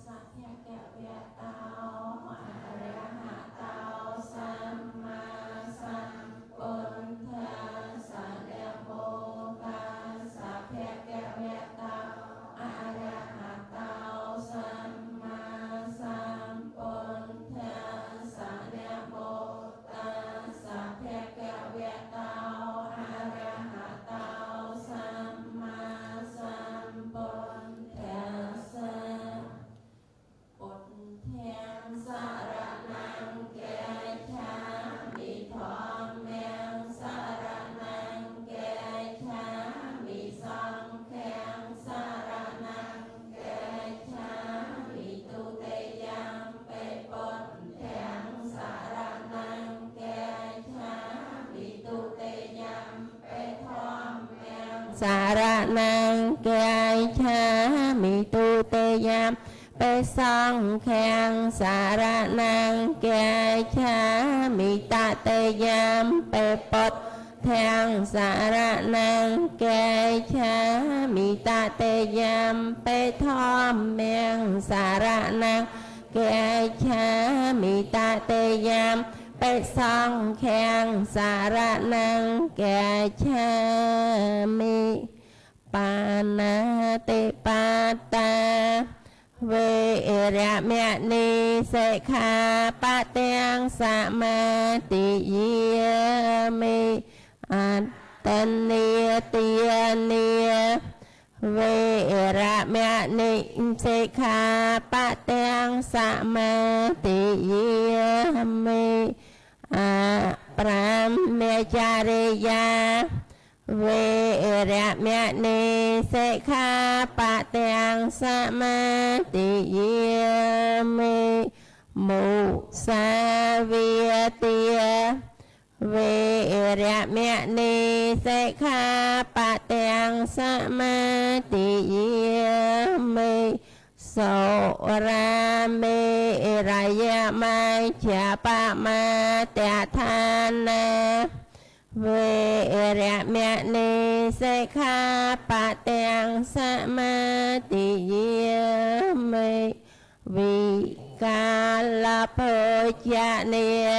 สัพพะกะเวตาอะระหะตาสัมมาสัมพุทธัสสะนะโมตัสสะภะคะวะโตอะระหะตาสัมมาสัมพุทธัสสะนะโมตัสสะภะคะวะโตอะระหะตาสัมมาสัมพุทธัสสะพุทธังสรณังกัจฉามิธัมมังสรณังกัจฉามิสังฆังสรณังกัจฉามิตุติยัมปิพุทธังสรณังกัจฉามิตุติยัมปิธัมมังสรณังกัจฉามิตุติยัมเปสังแข็งสารนังแก่ชามิตะเตยามเปปดแทงสารนังแก่ชามิตะเตยามเปทอมเมียงสารนังแก่ชามิตะเตยามเปสังแข็งสารนังแก่ชามิปานาติปาตาเวระเมณีเสขาปะเตียงสมาติเยมิอัตตเนียติยเนียเวระเมณีเสขาปะเตียงสมาติเยมิอะปรามเมจาริยาเวระเมณีเสขาปะเตียงสมาติเยมิมุสาวิติยเวระเมณีเสขาปะเตียงสมาติเยมิโสราเมรายมัยจาปะมาเตทานาเวระเมณีเสขาปะเตียงสมาติเยมิวิกาลโภจเนีย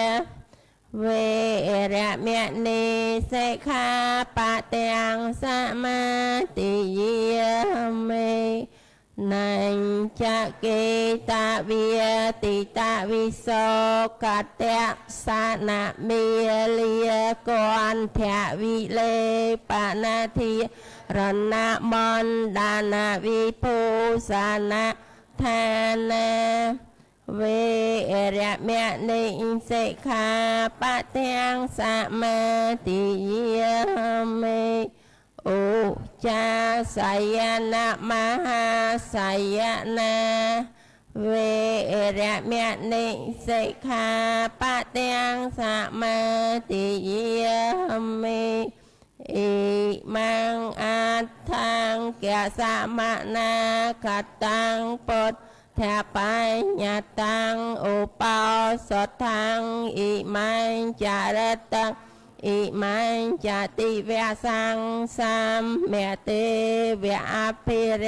เวระเมณีเสขาปะเตียงสมาติเยมินันจะเกตาวิยติตาวิโสกัตเตสนะเมียเลียกอนแถวิเลปนาทีรณมนดานาวิภูสนะทานาเวระเมณีเสขาปะเตียงสมาติเยมิอุจาสยนะมหาสยนะเวระเมณีเสขาปะเตียงสมาติเยมิอิมังอัตถังแก่สมณะขัตตังปดแถปัญญาตังอุปาสทังอิมังจารตังอิมังจติเวสังสัมเมติเวอภิเร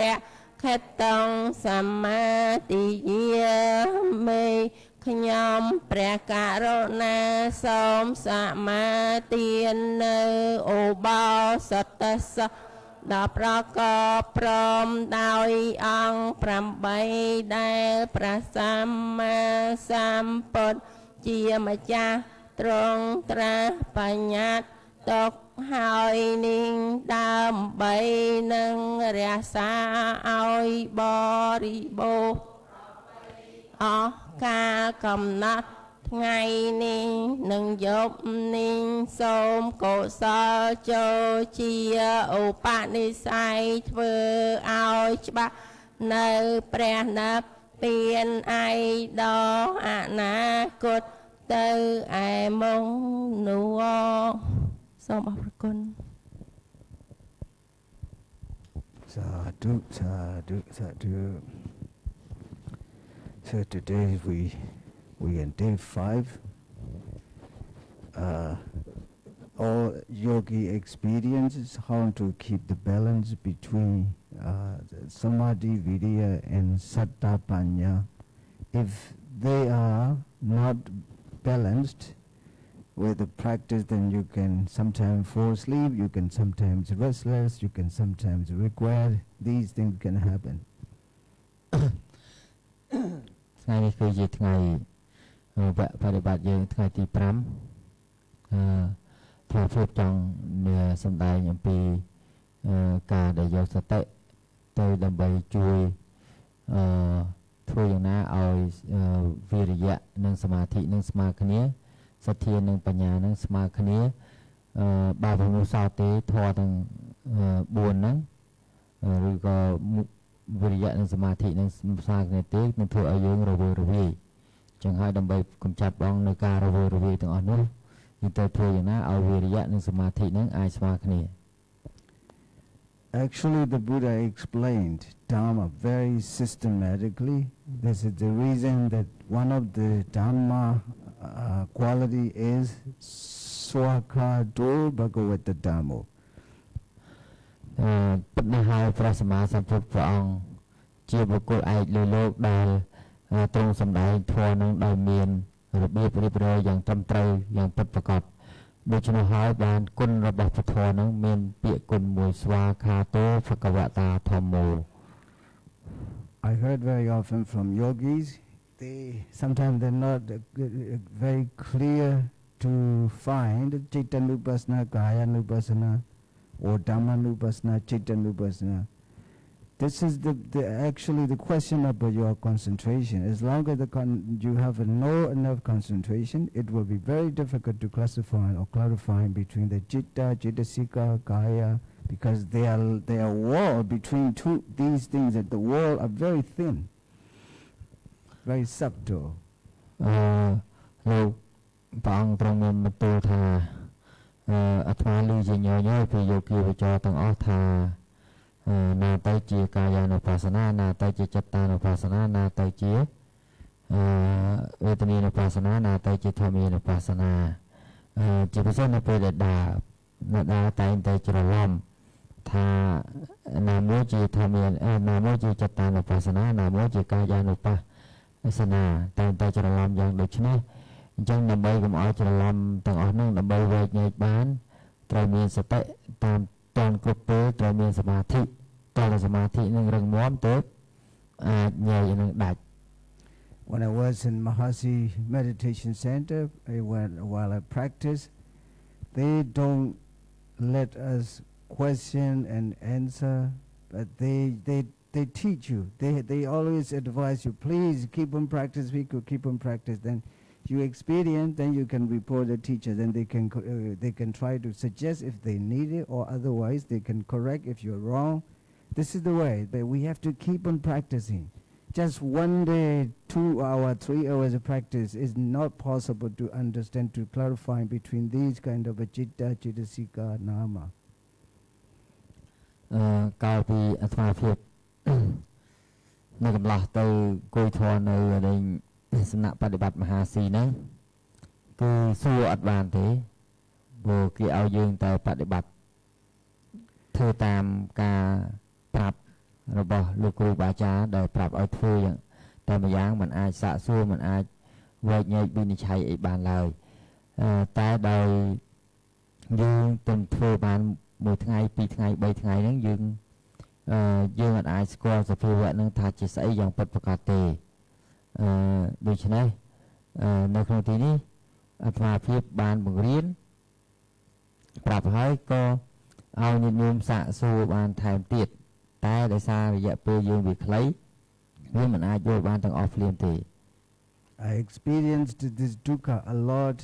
ขตังสัมมาติเยมิขยมประกาศนาสมสมาติเนโอบาสตัสสะดาประกอบพร้อมดาวองพรำใบได้ประสัมมาสัมพุทธเจียมจาตรงตราปัญญาตกหอยนิ่งดำใบนังเรียสาเอาบริโภคออกกากำนัดไงนิ่งหนึ่งยบนิ่งสมโกศลโจเชียอุปนิสัยเพื่อเอาฉบับในประนับเปลี่ยนไอดออนาคตเตอไอมงนัวสมอบคุณ สาธุสาธุสาธุ So today we in day 5. all yogi experiences how to keep the balance between samadhi, vidya, and satta panya. If they are not balanced with the practice, then you can sometimes fall asleep, you can sometimes restless, you can sometimes regret. These things can happen. ថ្ងៃនេះគឺជាថ្ងៃវគ្គបរិបត្តិយើងថ្ងៃទី5ធ្វើភាពចង់សម្ដែងអំពីការដែលយកសតិទៅដើម្បីជួយធ្វើយ៉ាងណាឲ្យវិរិយៈនិងសមាធិនឹងស្មើគ្នាសទ្ធានិងបញ្ញានឹងស្មើគ្នាបើមនុស្សសោតទេធម៌ទាំង4ហ្នឹងឬក៏វិរិយៈនិងសមាធិនឹងស្មើគ្នាទេនឹងធ្វើឲ្យយើងរវើរវាយចឹងហើយដើម្បីកំចាត់បងនៅការរវើរវាយទាំងអស់នោះយើងត្រូវធ្វើយ៉ាងណាឲ្យវិរិយៈនិងសមាធិនឹងអាចស្មើគ្នា Actually, the Buddha explained Dhamma very systematically. This is the reason that one of the Dhamma quality is Swakado Bhagavata Dhammo. ពិតណាស់ហើយព្រះសម្មាសម្ពុទ្ធព្រះអង្គជាបុគ្គលឯកលើលោកដែលទ្រង់សម្ដែងធម៌នឹងដោយមានរបៀបរៀបរយយ៉ាងត្រឹមត្រូវយ៉ាងពិតប្រាកដដូច្នោះហើយបានគុណរបស់ព្រះធម៌នឹងមានពាក្យគុណមួយស្វាខាតោភគវតាធម្មោ I heard very often from yogis, sometimes they're not very clear to find Chittanupassana, Kayanupassana, or Dhammanupassana, Chittanupassana. This is actually the question about your concentration. As long as you have no enough concentration, it will be very difficult to classify or clarify between the Chitta, Chittasika, Kaya, because they are wall between these things. That the wall are very thin, very subtle. លោកព្រះអង្គទ្រង់មានបន្ទូលថាអាត្មាឮជាញយពីយោគីវចរទាំងអស់ថាណាទៅជាកាយានុបស្សនាណាទៅជាចិត្តានុបស្សនាណាទៅជាវេទនានុបស្សនាណាទៅជាធម្មានុបស្សនាជាពិសេសនៅពេលដែលដើរតែងតែច្រឡំថាណាមួយជាធម្មាណាមួយជាចិត្តានុបស្សនាណាមួយជាកាយានុបស្សនាតែងតែច្រឡំយ៉ាងដូចនេះអញ្ចឹងដើម្បីកុំឲ្យច្រឡំទាំងអស់នោះដើម្បីវែកញែកបានត្រូវមានសតិតាមតនគ្រប់ពេលត្រូវមានសមាធិតលសមាធិនឹងរឹងមាំទៅអាចញែកនឹងដាច់ When I was in Mahasi Meditation Center, while I practice, they don't let us question and answer, but they teach you. They always advise you, please keep on practice, we could keep on practice. Then you experience, then you can report the teacher, then they can try to suggest if they need it, or otherwise they can correct if you're wrong. This is the way, but we have to keep on practicing. Just one day, 2 hours, 3 hours of practice is not possible to understand, to clarify between these kind of a chitta, chittasika, nama. កាលពីអាត្មាភាពនៅកំឡោះទៅគួយធរនៅសំណាក់បដិបត្តិមហាស៊ីហ្នឹងគឺសួរអត់បានទេព្រោះគេឲ្យយើងតែបដិបត្តិធ្វើតាមការប្រាប់របស់លោកគ្រូបាអាចារ្យដែលប្រាប់ឲ្យធ្វើយ៉ាងតែម្យ៉ាងมันអាចសាកសួរมันអាចវែកញែកវិនិច្ឆ័យអីបានឡើយតែដោយយើងទំធ្វើបាន1ថ្ងៃ2ថ្ងៃ3ថ្ងៃហ្នឹងយើងអាចស្គាល់សភាវៈហ្នឹងថាជាស្អីយ៉ាងពិតប្រាកដទេដូច្នេះនៅក្នុងទីនេះអាត្មាភាពបានបង្រៀនប្រាប់ហើយក៏ឲ្យញាតិញោមសាកសួរបានថែមទៀតតែដោយសាររយៈពេលយើងវាខ្លីវាមិនអាចយល់បានទាំងអស់ភ្លាមទេ I experienced this dukkha a lot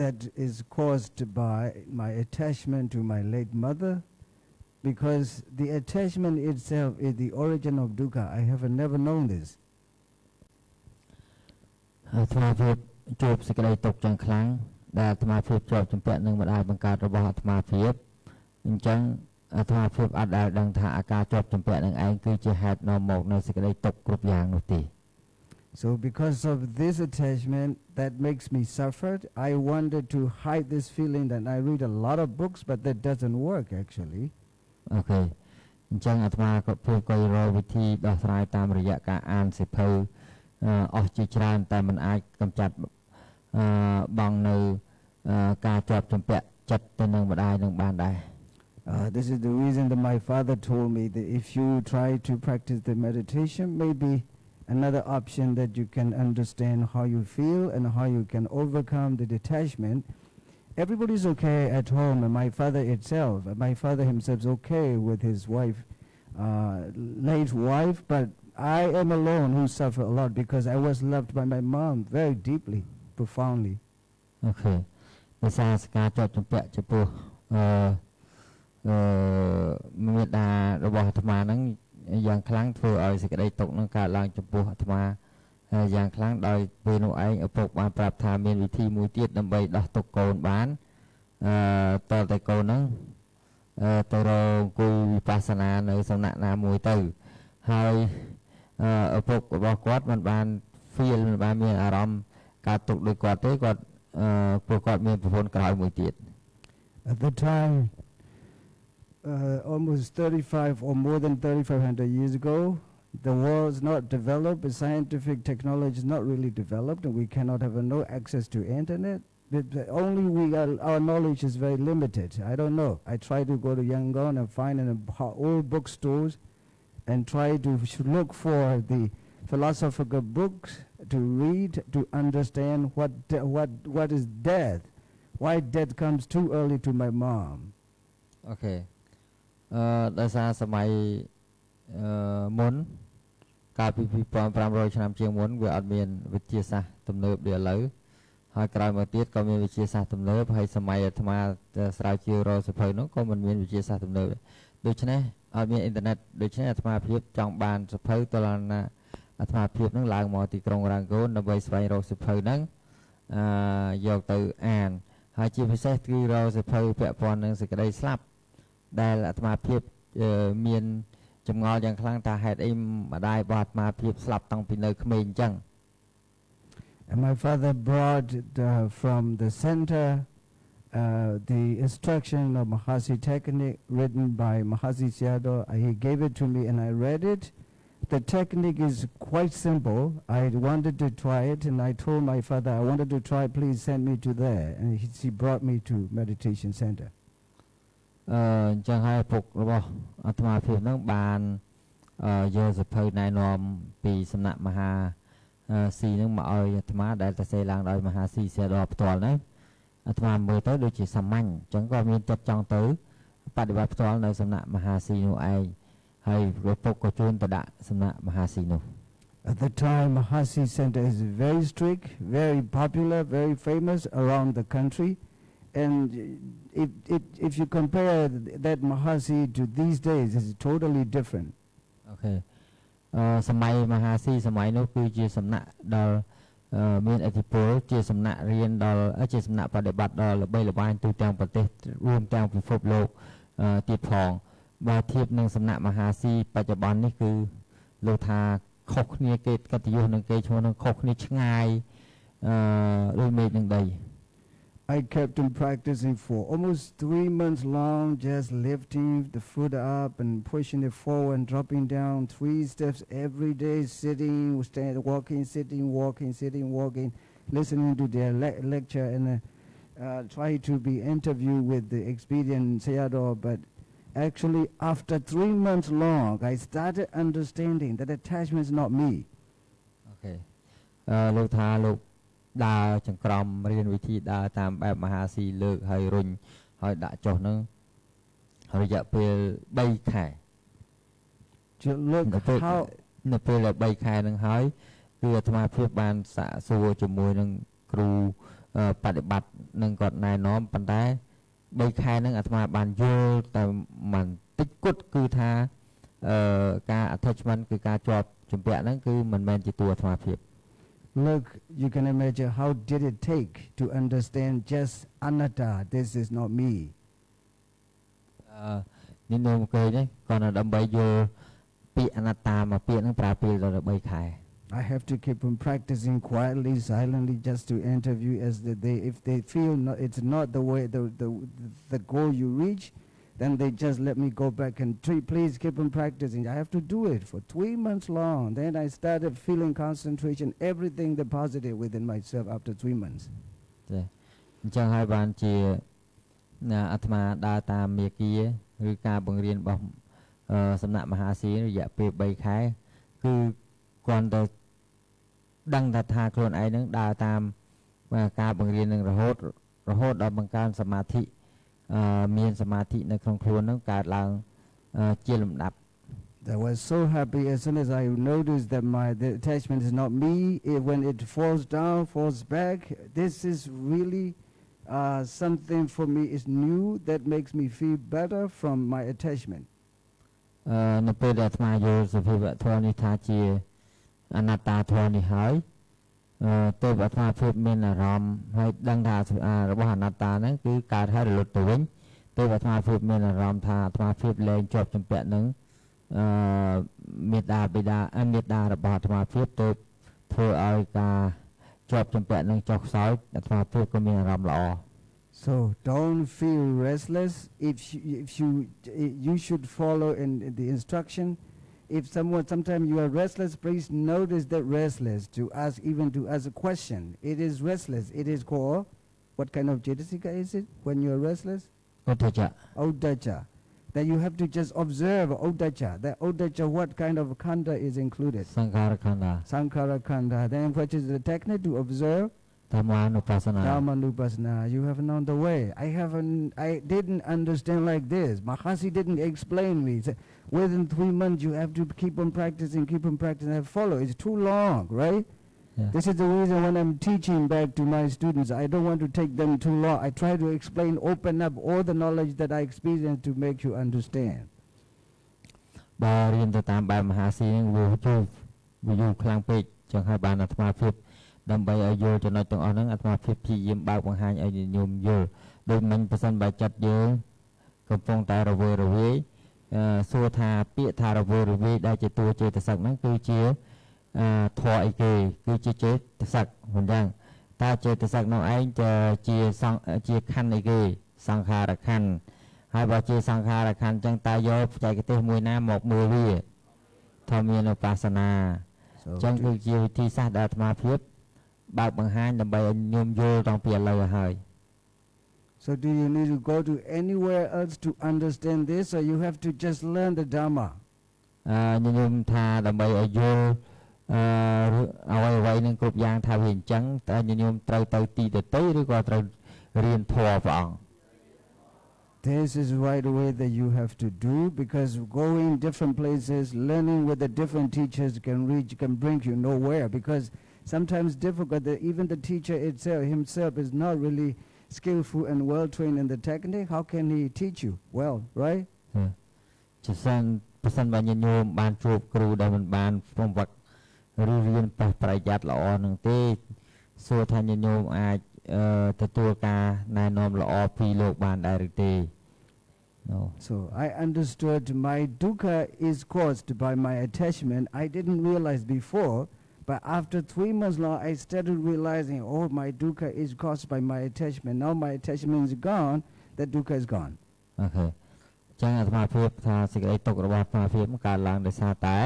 that is caused by my attachment to my late mother, because the attachment itself is the origin of dukkha. I have never known this. អាត្មាភាពជួបសេចក្តីទុក្ខយ៉ាងខ្លាំងដែលអាត្មាភាពជាប់ជំពាក់នឹងម្ដាយបង្កើតរបស់អាត្មាភាពអញ្ចឹងអាត្មាភាពអត់ដែលដឹងថាអាការជាប់ជំពាក់នឹងឯងគឺជាហេតុនាំមកនៅសេចក្តីទុក្ខគ្រប់យ៉ាងនោះទេ So because of this attachment that makes me suffer, I wanted to hide this feeling that I read a lot of books, but that doesn't work actually. អូខេអញ្ចឹងអាត្មាក៏ព្រួយក៏រកវិធីដោះស្រាយតាមរយៈការអានសិភៅអស់ជាច្រើនតែមិនអាចកម្ចាត់បងនៅការជាប់ជំពាក់ចិត្តទៅនឹងម្ដាយនឹងបានដែរ This is the reason that my father told me that if you try to practice the meditation, maybe another option that you can understand how you feel and how you can overcome the detachment. Everybody's okay at home, and my father himself is okay with his wife, late wife, but I am alone who suffer a lot because I was loved by my mom very deeply, profoundly. អូខេដោយសារការជាប់ជំពាក់ចំពោះមេដារបស់អាត្មាហ្នឹងយ៉ាងខ្លាំងធ្វើឲ្យសេចក្តីទុក្ខនឹងកើតឡើងចំពោះអាត្មាយ៉ាងខ្លាំងដោយពេលនោះឯងឪពុកបានប្រាប់ថាមានវិធីមួយទៀតដើម្បីដោះទុក្ខកូនបានតើតែកូនហ្នឹងទៅរកអង្គុយវិបស្សនានៅសំណាក់ណាមួយទៅហើយឪពុករបស់គាត់មិនបាន feel មិនបានមានអារម្មណ៍ការទុក្ខដូចគាត់ទេគាត់ព្រោះគាត់មានប្រពន្ធក្រោយមួយទៀត At the time almost 35 or more than 3500 years ago, the world is not developed, the scientific technology is not really developed, and we cannot have no access to internet. Our knowledge is very limited. I don't know. I try to go to Yangon and find in old bookstores and try to look for the philosophical books to read to understand what is death, why death comes too early to my mom. Okay. ដោយសារសម័យមុនកាលពី 2500 ឆ្នាំជាងមុនវាអត់មានវិទ្យាសាស្ត្រទំនើបដូចឥឡូវហើយក្រោយមកទៀតក៏មានវិទ្យាសាស្ត្រទំនើបហើយសម័យអាត្មាស្រាវជ្រាវរកសភៅនោះក៏មិនមានវិទ្យាសាស្ត្រទំនើបដូច្នេះអត់មានអ៊ីនធឺណិតដូច្នេះអាត្មាភាពចង់បានសភៅតលណាអាត្មាភាពនឹងឡើងមកទីក្រុងរ៉ាងកូនដើម្បីស្វែងរកសភៅហ្នឹងយកទៅអានហើយជាពិសេសគឺរកសភៅពាក់ព័ន្ធនឹងសេចក្តីស្លាប់ដែលអាត្មាភាពមានចម្ងល់យ៉ាងខ្លាំងថាហេតុអីម្ដាយរបស់អាត្មាភាពស្លាប់តាំងពីនៅក្មេងអញ្ចឹង And my father brought from the center the instruction of Mahasi technique written by Mahasi Sayadaw. He gave it to me and I read it. The technique is quite simple. I wanted to try it and I told my father I wanted to try, please send me to there, and he brought me to meditation center. អញ្ចឹងហើយពុករបស់អាត្មាភាពហ្នឹងបានយកសភៅណែនាំពីសំណាក់មហាស៊ីហ្នឹងមកឲ្យអាត្មាដែលទៅសេឡើងដោយមហាស៊ីសេដផ្ទាល់ហ្នឹងអាត្មាមើលទៅដូចជាសាមញ្ញអញ្ចឹងក៏មានចិត្តចង់ទៅបដិបត្តិផ្ទាល់នៅសំណាក់មហាស៊ីនោះឯងហើយពុកក៏ជួនទៅដាក់សំណាក់មហាស៊ីនោះ At the time, Mahasi Center is very strict, very popular, very famous around the country. And if you compare that Mahasi to these days, it's totally different. Okay. សម័យមហាស៊ីសម័យនោះគឺជាសំណាក់ដល់មានឥទ្ធិពលជាសំណាក់រៀនដល់ជាសំណាក់បដិបត្តិដល់ល្បីល្បាញទូទាំងប្រទេសរួមទាំងពិភពលោកទៀតផងបើធៀបនឹងសំណាក់មហាស៊ីបច្ចុប្បន្ននេះគឺលោកថាខុសគ្នាគេកិត្តិយសនឹងគេឈ្មោះនឹងខុសគ្នាឆ្ងាយដូចមេឃនឹងដី I kept on practicing for almost 3 months long, just lifting the foot up and pushing it forward and dropping down 3 steps every day, sitting, walking, sitting, walking, sitting, walking, listening to their lecture and try to be interviewed with the expedient Sayadaw. But actually, after 3 months long, I started understanding that attachment is not me. Okay. លោកថាលោកដើរចង្ក្រមរៀនវិធីដើរតាមបែបមហាស៊ីលើកហើយរុញហើយដាក់ចុះនឹងរយៈពេល3ខែ To look how នៅពេល3ខែនឹងហើយគឺអាត្មាភាពបានសាកសួរជាមួយនឹងគ្រូបដិបត្តិនឹងគាត់ណែនាំប៉ុន្តែ3ខែនឹងអាត្មាបានយល់តែមិនតិចគត់គឺថាការ attachment គឺការជាប់ជំពាក់ហ្នឹងគឺមិនមែនជាតួអាត្មាភាព Look, you can imagine how did it take to understand just anatta, this is not me. នេះនោះគេនេះគាត់ដើម្បីយល់ពាក្យអនត្តាមកពាក្យហ្នឹងប្រើពេលដល់3ខែ I have to keep on practicing quietly, silently, just to interview as if they feel it's not the way the goal you reach, then they just let me go back and please keep on practicing. I have to do it for 3 months long. Then I started feeling concentration, everything the positive within myself after 3 months. អញ្ចឹងហើយបានជាអាត្មាដើរតាមមេគាឬការបង្រៀនរបស់សំណាក់មហាសីរយៈពេល3ខែគឺគ្រាន់តែដឹងថាខ្លួនឯងនឹងដើរតាមការបង្រៀននឹងរហូតដល់បង្កើនសមាធិមានសមាធិនៅក្នុងខ្លួននឹងកើតឡើងជាលំដាប់ I was so happy as soon as I noticed that the attachment is not me. When it falls down, falls back, this is really something for me is new that makes me feel better from my attachment. នៅពេលដែលអាត្មាយល់សភាវៈធម៌នេះថាជាអនត្តាធម៌នេះហើយទើបអាត្មាភាពមានអារម្មណ៍ហើយដឹងថារបស់អនត្តាហ្នឹងគឺកើតហើយរលត់ទៅវិញទើបអាត្មាភាពមានអារម្មណ៍ថាអាត្មាភាពលែងជាប់ជំពាក់នឹងមេត្តាបិតាមេត្តារបស់អាត្មាភាពទើបធ្វើឲ្យការជាប់ជំពាក់នឹងចុះខ្សោយអាត្មាភាពក៏មានអារម្មណ៍ល្អ So don't feel restless. If you should follow in the instruction. If sometimes you are restless, please notice that restless even to ask a question. It is restless. It is called what kind of cetasika is it when you are restless? Uddacha. Then you have to just observe uddacha. That uddacha, what kind of khanda is included? Sankhara khanda. Then what is the technique to observe? Dhammanupassana. You have known the way. I didn't understand like this. Mahasi didn't explain me. Within 3 months you have to keep on practicing and follow. It's too long, right? Yeah. This is the reason when I'm teaching back to my students, I don't want to take them too long. I try to explain, open up all the knowledge that I experience to make you understand. បើរៀនទៅតាមបែបមហាស៊ីនឹងវាយូរខ្លាំងពេកចឹងហើយបានអាត្មាភាពដើម្បីឲ្យយល់ចំណុចទាំងអស់ហ្នឹងអាត្មាភាពព្យាយាមបើកបង្ហាញឲ្យញោមយល់ដូចមិញប្រសិនបើចិត្តយើងកំពុងតែរវើរវាយសួរថាពាក្យថារវើរវាយដែលជាតួចេតសិកហ្នឹងគឺជាធម៌អីគេគឺជាចេតសិកមិនយ៉ាងតើចេតសិកនោះឯងជាខណ្ឌអីគេសង្ខារខណ្ឌហើយបើជាសង្ខារខណ្ឌចឹងតើយកបច្ចេកទេសមួយណាមកមើលវាធម្មយានុបស្សនាចឹងគឺជាវិធីសាស្ត្រដែលអាត្មាភាពបើកបង្ហាញដើម្បីឲ្យញោមយល់តាំងពីឥឡូវហើយ So do you need to go to anywhere else to understand this or you have to just learn the Dhamma? ញោមថាដើម្បីឲ្យយល់អ្វីនឹងគ្រប់យ៉ាងថាវាអញ្ចឹងតើញោមត្រូវទៅទីដទៃឬក៏ត្រូវរៀនធម៌ព្រះអង្គ This is right away that you have to do because going different places, learning with the different teachers can bring you nowhere because sometimes difficult that even the teacher himself is not really skillful and well trained in the technique. How can he teach you well, right? ប្រសិនបើញោមបានជួបគ្រូដែលមិនបានប្រវត្តិឬរៀនប្រយ័ត្នល្អនឹងទេសួរថាញោមអាចទទួលការណែនាំល្អពីលោកបានដែរឬទេ No. So I understood my dukkha is caused by my attachment. I didn't realize before, but after 3 months long, I started realizing, oh, my dukkha is caused by my attachment. Now my attachment is gone, that dukkha is gone. Okay. ចឹងអាត្មាភាពថាសេចក្តីទុក្ខរបស់អាត្មាភាពកើតឡើងដោយសារតែ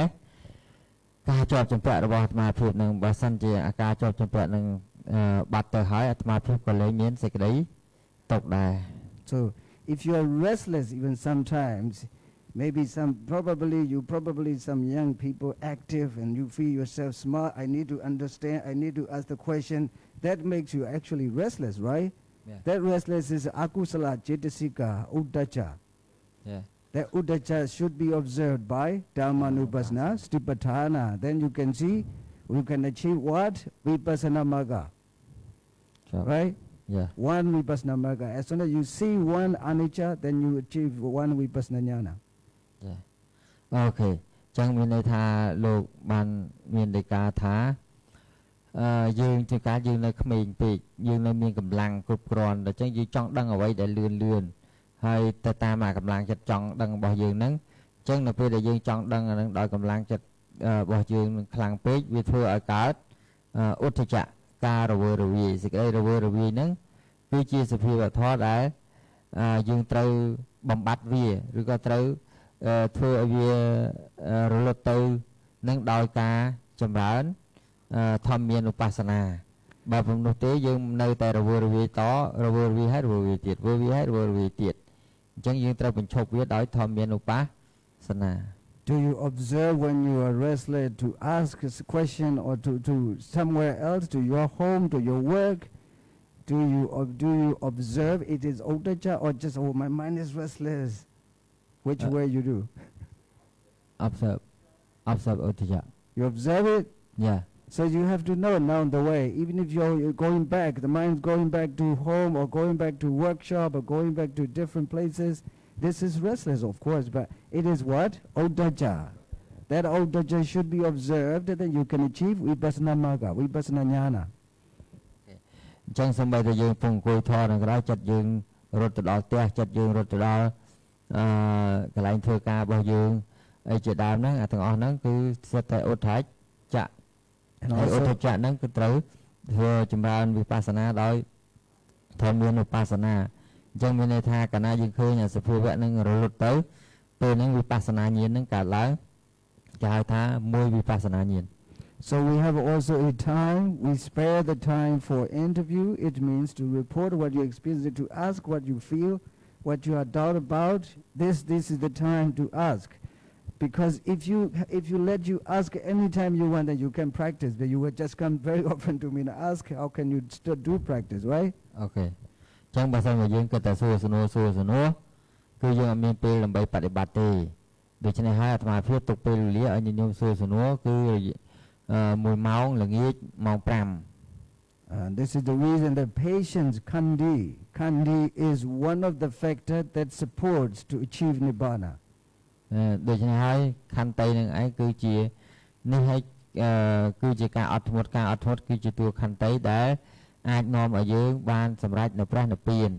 ការជាប់ជំពាក់របស់អាត្មាភាពនឹងបើសិនជាអាការជាប់ជំពាក់នឹងបាត់ទៅហើយអាត្មាភាពក៏លែងមានសេចក្តីទុក្ខដែរ So if you are restless even sometimes, maybe probably some young people active and you feel yourself smart, I need to understand, I need to ask the question, that makes you actually restless, right? Yeah. That restless is akusala cetasika uddacha. Yeah. That uddacha should be observed by dhammanupassana, stipatthana. Then you can see, you can achieve what? Vipassana magga. Sure. Right? Yeah. One vipassana magga. As soon as you see one anicca, then you achieve one vipassana jnana. Yeah. Okay. ចឹងមានន័យថាលោកបានមានដីកាថាយើងជាការយើងនៅក្មេងពេកយើងនៅមានកម្លាំងគ្រប់គ្រាន់ដល់ចឹងយើងចង់ដឹងអ្វីដែលលឿនហើយទៅតាមអាកម្លាំងចិត្តចង់ដឹងរបស់យើងហ្នឹងចឹងនៅពេលដែលយើងចង់ដឹងអាហ្នឹងដោយកម្លាំងចិត្ត របស់យើងនឹងខ្លាំងពេកវាធ្វើឲ្យកើតឧទ្ធចៈការរវើរវាយសេចក្តីរវើរវាយហ្នឹងគឺជាសភាវធម៌ដែលយើងត្រូវបំបត្តិវាឬក៏ត្រូវធ្វើឲ្យវារលត់ទៅនឹងដោយការចម្រើនធម្មមានឧបស្សនាបើព្រមនោះទេយើងនៅតែរវើរវាយតរវើរវាយហើយរវើរវាយទៀតរវើរវាយហើយរវើរវាយទៀតអញ្ចឹងយើងត្រូវបញ្ឈប់វាដោយធម្មមានឧបស្សនា Do you observe when you are restless to ask a question or to somewhere else, to your home, to your work? Do you observe it is Uddhacca or just, oh, my mind is restless? Which way you do? Observe Uddhacca. You observe it? Yeah. So you have to know now the way. Even if you're going back, the mind's going back to home or going back to workshop or going back to different places, this is restless, of course, but it is what? Uddhacca. That Uddhacca should be observed, and then you can achieve Vipassana Magga, Vipassana Jnana. អញ្ចឹងសូម្បីតែយើងពងអង្គុយធរនឹងក្រៅចិត្តយើងរត់ទៅដល់ផ្ទះចិត្តយើងរត់ទៅដល់កន្លែងធ្វើការរបស់យើងអីជាដើមហ្នឹងអាទាំងអស់ហ្នឹងគឺសិតតែឧទ្ធចៈហើយឧទ្ធចៈហ្នឹងគឺត្រូវធ្វើចម្រើនវិបស្សនាដោយធម្មមានឧបស្សនាអញ្ចឹងមានន័យថាកាលណាយើងឃើញអាសភាវៈហ្នឹងរលត់ទៅពេលហ្នឹងវិបស្សនាញាណហ្នឹងកើតឡើងគេហៅថាមួយវិបស្សនាញាណSo we have also a time, we spare the time for interview. It means to report what you experience, to ask what you feel, what you are doubt about. This is the time to ask. Because if you let you ask anytime you want, then you can practice. But you will just come very often to me and ask, how can you still do practice, right? Okay. ចឹងបើសិនមកយើងគិតតែសួរសំណួរគឺយើងអត់មានពេលដើម្បីបប្រតិបត្តិទេដូច្នេះហើយអាត្មាភាពទុកពេលវេលាឲ្យញញោមសួរសំណួរគឺ1ម៉ោងល្ងាចម៉ោង5 This is the reason that patience kandi is one of the factors that supports to achieve nibbana ដូច្នេះហើយខន្តីនឹងឯងគឺជានេះហើយគឺជាការអត់ធ្មត់គឺជាតួខន្តីដែលអាចនាំឲ្យយើងបានសម្រេចនៅព្រះនិព្វាន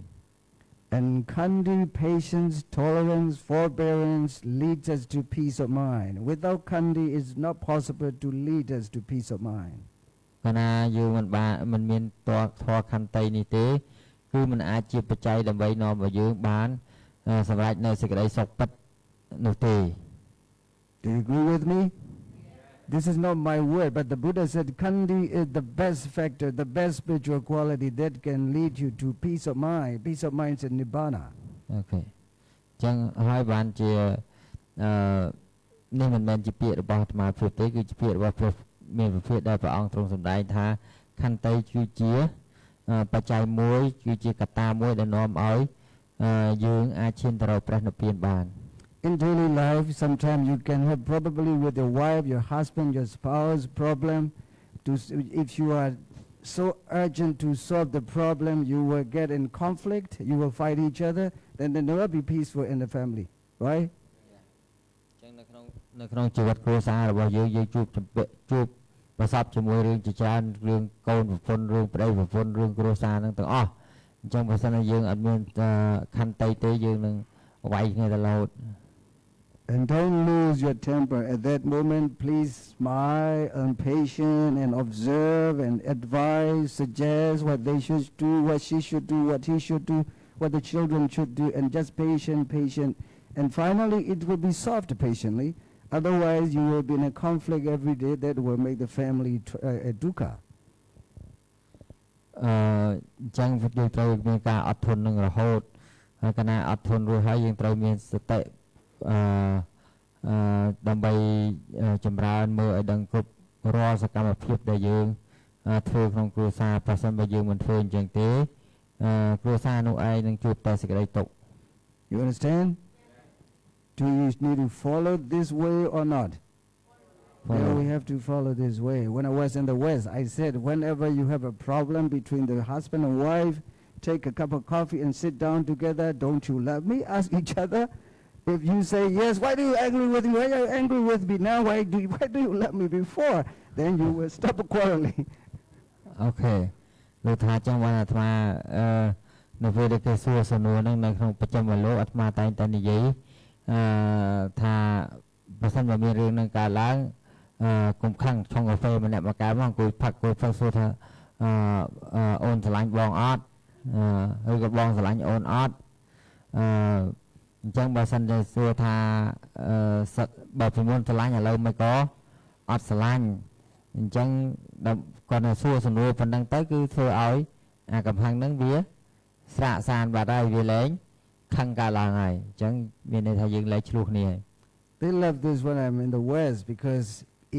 And kandi, patience, tolerance, forbearance leads us to peace of mind. Without kandi, it's not possible to lead us to peace of mind. កាលណាយើងមិនមានតធម៌ខន្តីនេះទេគឺมันអាចជាបច្ច័យដើម្បីនាំឲ្យយើងបានសម្រេចនៅសេចក្តីសុខពិតនោះទេ Do you agree with me? This is not my word, but the Buddha said kandi is the best factor, the best spiritual quality that can lead you to peace of mind. Peace of mind is nibbana. Okay. ចឹងហើយបានជានេះមិនមែនជាពាក្យរបស់អាត្មាភាពទេគឺជាពាក្យរបស់ព្រះមានវិភាកដែលព្រះអង្គទ្រង់សម្ដែងថាខន្តីគឺជាបច្ច័យមួយគឺជាកត្តាមួយដែលនាំឲ្យយើងអាចឈានទៅរកព្រះនិព្វានបានIn daily life, sometimes you can have probably with your wife, your husband, your spouse problem. If you are so urgent to solve the problem, you will get in conflict, you will fight each other, then there will not be peaceful in the family, right? ចឹងនៅក្នុងជីវិតគ្រួសាររបស់យើងជួបប្រសពជាមួយរឿងជាច្រើនរឿងកូនប្រពន្ធរឿងប្តីប្រពន្ធរឿងគ្រួសារហ្នឹងទាំងអស់អញ្ចឹងបើសិនជាយើងអត់មានខន្តីទេយើងនឹងវាយគ្នាទៅរហូត And don't lose your temper. At that moment, please smile and patient and observe and advise, suggest what they should do, what she should do, what he should do, what the children should do, and just patient. And finally, it will be solved patiently. Otherwise, you will be in a conflict every day that will make the family dukkha. ចឹងយើងត្រូវមានការអត់ធន់នឹងរហូតហើយកាលណាអត់ធន់រួចហើយយើងត្រូវមានសតិដើម្បីចម្រើនមើលឲ្យដឹងគ្រប់រាល់សកម្មភាពដែលយើងធ្វើក្នុងគ្រួសារប្រសិនបើយើងមិនធ្វើអញ្ចឹងទេគ្រួសារនោះឯងនឹងជួបតែសេចក្តីទុក្ខ You understand? Do you need to follow this way or not? Yeah, we have to follow this way. When I was in the West, I said whenever you have a problem between the husband and wife, take a cup of coffee and sit down together. Don't you love me? Ask each other. If you say yes, why do you angry with me? Why are you angry with me now? Why do you love me before? Then you will stop quarreling. Okay. លោកថាចឹងបានអាត្មានៅពេលដែលគេសួរសំណួរហ្នឹងនៅក្នុងបច្ចុប្បន្នលោកអាត្មាតែងតែនិយាយថាបើសិនបើមានរឿងហ្នឹងកើតឡើង គុំខឹងឆុងកាហ្វេម្នាក់មកកែមកអង្គុយផឹកសួរថាអូនស្រឡាញ់បងអត់ឬក៏បងស្រឡាញ់អូនអត់អញ្ចឹងបើសិនជាសួរថាបើពីមុនស្រឡាញ់ឥឡូវមិនក៏អត់ស្រឡាញ់អញ្ចឹងគាត់ទៅសួរសំណួរប៉ុណ្ណឹងទៅគឺធ្វើឲ្យអាកំហឹងហ្នឹងវាស្រាកសានបាត់ហើយវាលែងខឹងកើតឡើងហើយអញ្ចឹងមានន័យថាយើងលែងឆ្លោះគ្នាហើយ They love this when I'm in the West because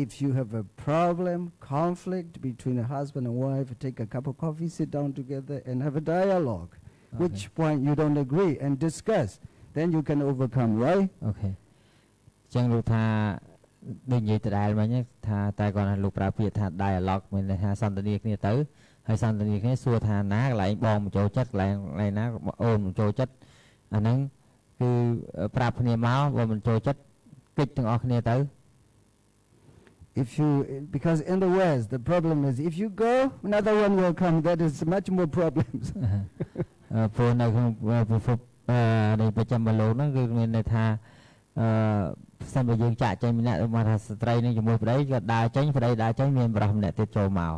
if you have a problem, conflict between a husband and wife, take a cup of coffee, sit down together and have a dialogue. Okay. Which point you don't agree and discuss. Then you can overcome, right? Okay. អញ្ចឹងលោកថាដូចនិយាយដដែលមិញថាតែគាត់ថាលោកប្រើពាក្យថា dialogue មានន័យថាសន្ទនាគ្នាទៅហើយសន្ទនាគ្នាសួរថាណាកន្លែងបងមិនចូលចិត្តកន្លែងណាអូនមិនចូលចិត្តអាហ្នឹងគឺប្រាប់គ្នាមកបើមិនចូលចិត្តគិតទាំងអស់គ្នាទៅ because in the West the problem is if you go another one will come that is much more problems ព្រោះនៅក្នុងពិភពនៃប្រចាំបលោកហ្នឹងគឺមានន័យថាផ្សេងបើយើងចាក់ចេញម្នាក់មកថាស្ត្រីនឹងជាមួយប្តីក៏ដើរចេញប្តីដើរចេញមានបរិសម្នាក់ទៀតចូលមក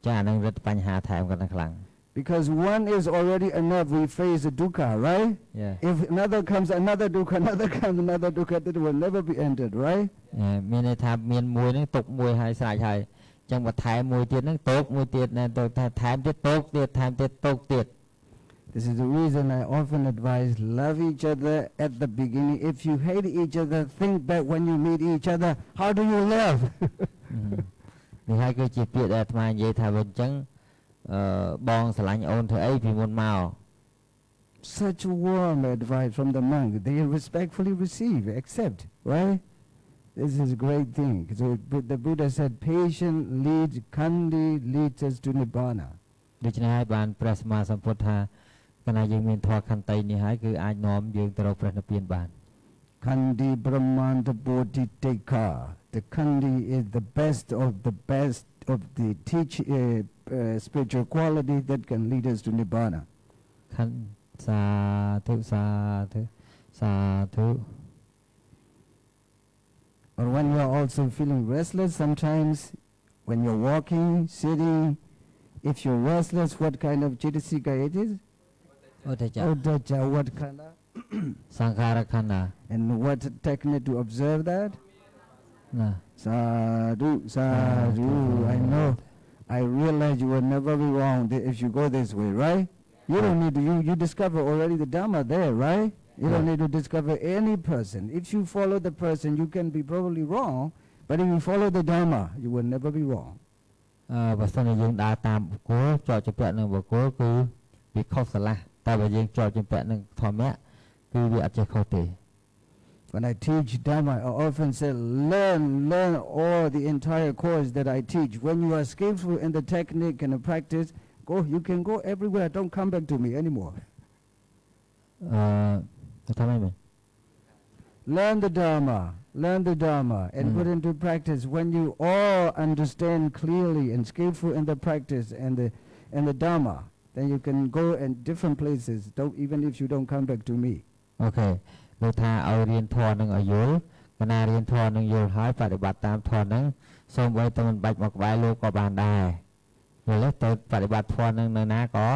ចាអាហ្នឹងរឹតបញ្ហាថែមកាន់តែខ្លាំង Because one is already enough, we face a dukkha, right? Yeah. If another comes, another dukkha, that will never be ended, right? មានន័យថាមានមួយហ្នឹងទុកមួយហើយស្រេចហើយអញ្ចឹងបើថែមមួយទៀតហ្នឹងទុកមួយទៀតណាទៅថាថែមទៀតទុកទៀតថែមទៀតទុកទៀត This is the reason I often advise love each other at the beginning. If you hate each other, think back when you meet each other. How do you love? នេះហើយគឺជាពាក្យដែលអាត្មានិយាយថាវិញអញ្ចឹងបងស្រឡាញ់អូនធ្វើអីពីមុនមក Such warm advice from the monk. They respectfully receive, accept, right? This is a great thing. So the Buddha said, patient leads, kindly leads us to Nibbana. ដូច្នេះហើយបានព្រះសម្មាសម្ពុទ្ធថាកាលណាយើងមានធម៌ខន្តីនេះហើយគឺអាចនាំយើងទៅរកព្រះនិព្វានបាន Kandi Brahmanta Bodhiteka. The Kandi is the best of the spiritual quality that can lead us to Nibbana. ខណ្ឌសាធុសាធុសាធុ Or when you are also feeling restless, sometimes when you're walking, sitting, if you're restless, what kind of Chitasika it is? Uddhacca. What kind of? Sankhara khanda. And what technique to observe that? No. Sadhu, sadhu. I know. I realize you will never be wrong if you go this way, right? You don't need to, you discover already the Dhamma there, right? You don't need to discover any person. If you follow the person, you can be probably wrong, but if you follow the Dhamma, you will never be wrong. បើសិនជាយើងដើរតាមបុគ្គលជាប់ជំពាក់នឹងបុគ្គលគឺវាខុសស្រឡះតែបើយើងជាប់ជំពាក់នឹងធម្មៈគឺវាអត់ចេះខុសទេ When I teach Dhamma, I often say, learn all the entire course that I teach. When you are skillful in the technique and the practice, you can go everywhere. Don't come back to me anymore. ទៅធ្វើម៉េច Learn the Dhamma and put into practice. When you all understand clearly and skillful in the practice and the Dhamma, then you can go in different places, even if you don't come back to me. Okay. លោកថាឲ្យរៀនធម៌នឹងឲ្យយល់កាលណារៀនធម៌នឹងយល់ហើយបប្រតិបត្តិតាមធម៌នឹងសូម្បីតែមិនបាច់មកក្បែរលោកក៏បានដែរយល់ទេទៅបប្រតិបត្តិធម៌នឹងនៅណាក៏